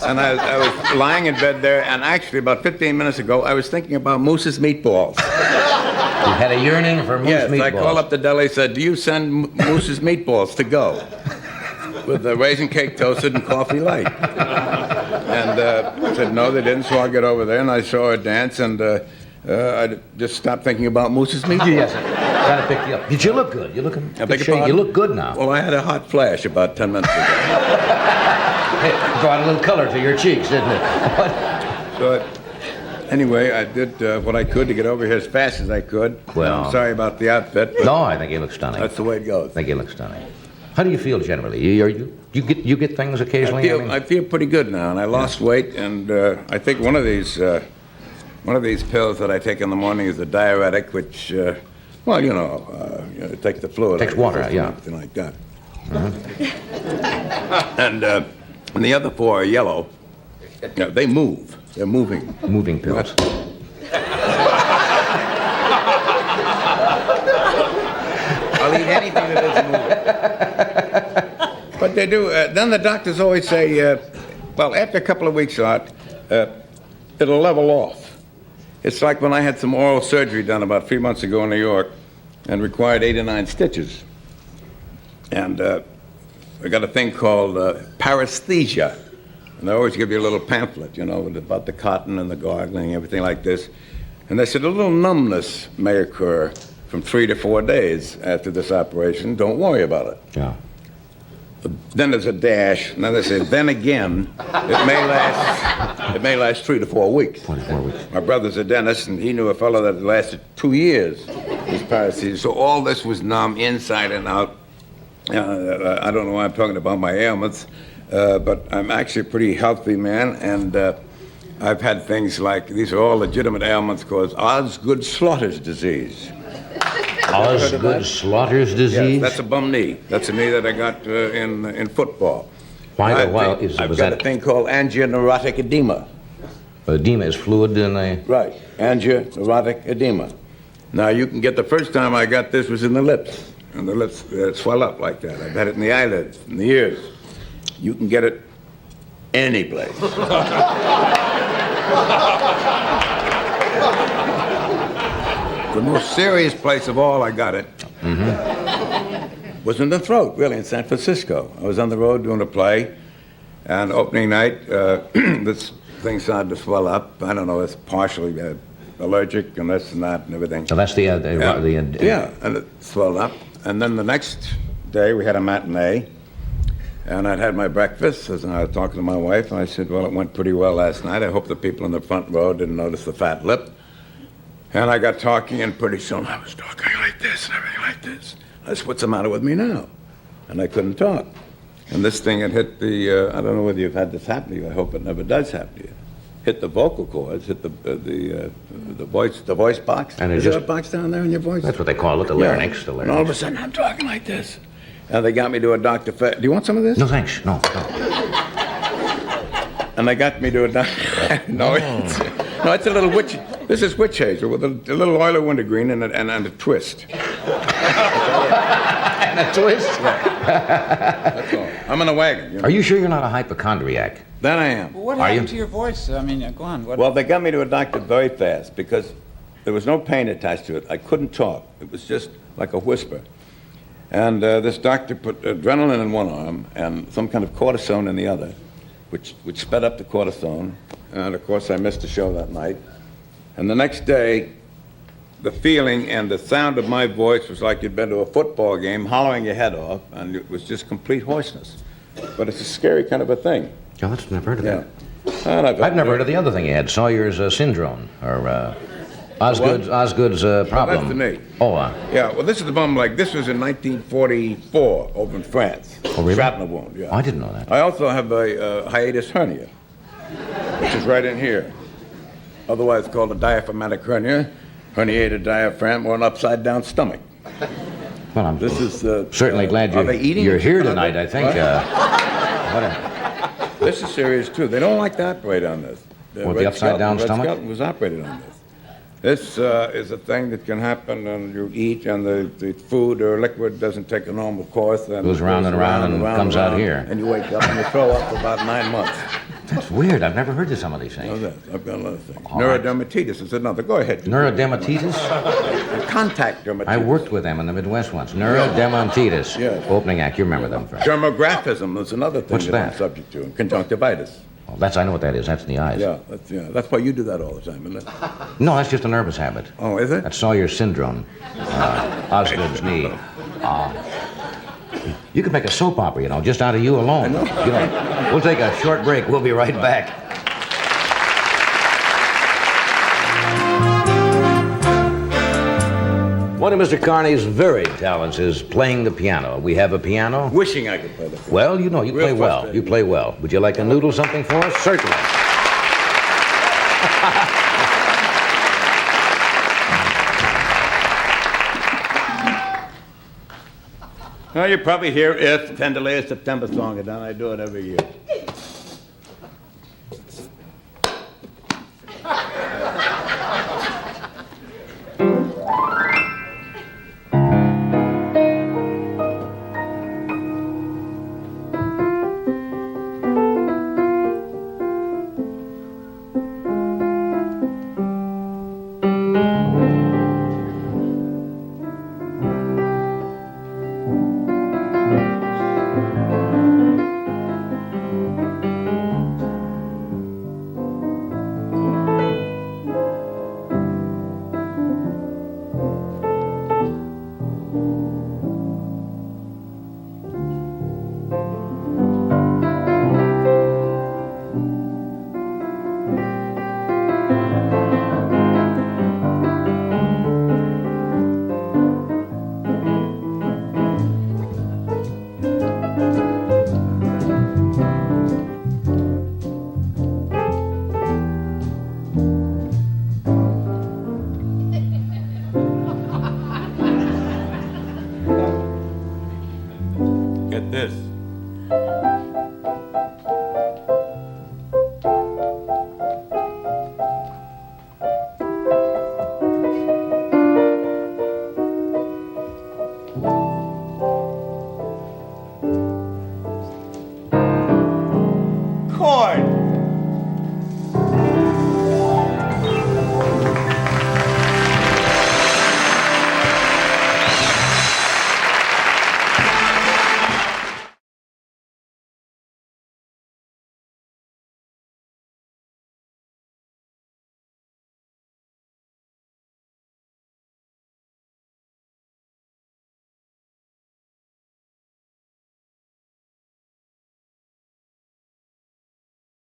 And I was lying in bed there, and actually about 15 minutes ago, I was thinking about Moose's meatballs. You had a yearning for Moose meatballs. Yes, I called up the deli and said, do you send Moose's meatballs to go? With the raisin cake toasted and coffee light. And I said, no, they didn't, so I'll get over there. And I saw her dance, and I just stopped thinking about Moose's meatballs. Yes, gotta pick you up. Did you look good? You looking good shape. You look good now. Well, I had a hot flash about 10 minutes ago. It brought a little color to your cheeks, didn't it? So, anyway, I did what I could to get over here as fast as I could. Well, I'm sorry about the outfit. No, I think you look stunning. That's the way it goes. I think you look stunning. How do you feel generally? You get things occasionally? I feel pretty good now, and I lost weight, and I think one of these pills that I take in the morning is a diuretic, which, well, it takes the fluid. Takes water out, yeah. Something like that. And the other four are yellow. Yeah, they move. They're moving. Moving pills. I'll eat anything that isn't moving. But they do. Then the doctors always say, well, after a couple of weeks out, it'll level off. It's like when I had some oral surgery done about 3 months ago in New York and required 8 or 9 stitches. And I got a thing called paresthesia. And they always give you a little pamphlet, about the cotton and the gargling, everything like this. And they said a little numbness may occur from 3 to 4 days after this operation. Don't worry about it. Yeah. then there's a dash, and then they say, then again, it may last 3 to 4 weeks. 24 weeks. My brother's a dentist, and he knew a fellow that lasted 2 years, his paresthesia. So all this was numb inside and out. I don't know why I'm talking about my ailments, but I'm actually a pretty healthy man, and I've had things like, these are all legitimate ailments called Osgood-Schlatter's disease. Osgood-Schlatter's disease? Yes, that's a bum knee. That's a knee that I got in football. Why? I've got a thing called angioneurotic edema. Edema is fluid in the... Right, angioneurotic edema. Now, you can get, the first time I got this was in the lips, and the lips swell up like that. I've had it in the eyelids, in the ears. You can get it any place. The most serious place of all I got it was in the throat, really, in San Francisco. I was on the road doing a play, and opening night, this thing started to swell up. I don't know, it's partially allergic and this and that and everything. So that's the yeah, and it swelled up. And then the next day we had a matinee, and I'd had my breakfast, and I was talking to my wife, and I said, well, it went pretty well last night. I hope the people in the front row didn't notice the fat lip. And I got talking, and pretty soon I was talking like this and everything like this. I said, what's the matter with me now? And I couldn't talk. And this thing had hit the, I don't know whether you've had this happen to you. I hope it never does happen to you. Hit the vocal cords, hit the voice box. And is there a box down there in your voice? That's what they call it, the larynx. The larynx. And all of a sudden, I'm talking like this. And they got me to a doctor. Do you want some of this? No, thanks. No. And they got me to a doctor. No, it's a little witch. This is witch hazel with a little oil of wintergreen and a twist. And a twist? That's all. I'm in a wagon. You know? Are you sure you're not a hypochondriac? That I am. Well, what happened to your voice? I mean, go on. Well, they got me to a doctor very fast because there was no pain attached to it. I couldn't talk. It was just like a whisper. And this doctor put adrenaline in one arm and some kind of cortisone in the other, which sped up the cortisone. And, of course, I missed the show that night. And the next day, the feeling and the sound of my voice was like you'd been to a football game, hollowing your head off, and it was just complete hoarseness. But it's a scary kind of a thing. Oh, that's never heard of that. And I've never heard of the other thing you had, Sawyer's syndrome, or Osgood's problem. That's the knee. Oh, yeah, well, this is the bum, like, this was in 1944 over in France. Oh, really? Shrapnel wound, yeah. Oh, I didn't know that. I also have a hiatus hernia, which is right in here. Otherwise called a diaphragmatic hernia, herniated diaphragm, or an upside-down stomach. Well, I'm this is certainly glad you're here tonight, I think. This is serious, too. They don't like to operate on this. The upside-down stomach? Red Skelton was operated on this. This is a thing that can happen when you eat and the food or liquid doesn't take a normal course. And goes round and round and comes out here. And you wake up and you throw up for about 9 months. That's weird. I've never heard of some of these things. I've got another thing. Neurodermatitis is another. Go ahead. Neurodermatitis? Contact dermatitis. I worked with them in the Midwest once. Neurodermatitis. Yes. Opening act. You remember them, Frank. Dermographism is another thing What's that? I'm subject to. Conjunctivitis. Well, I know what that is. That's in the eyes. Yeah, that's why you do that all the time, isn't it? No, that's just a nervous habit. Oh, is it? That's Sawyer's syndrome. Osgood's knee. You could make a soap opera, just out of you alone. We'll take a short break. We'll be right back. One of Mr. Carney's very talents is playing the piano. We have a piano. Wishing I could play the piano. Well, you play well. You play well. Would you like a noodle something for us? Certainly. Well, you probably hear If Tenderly a September Song, and then I do it every year. this.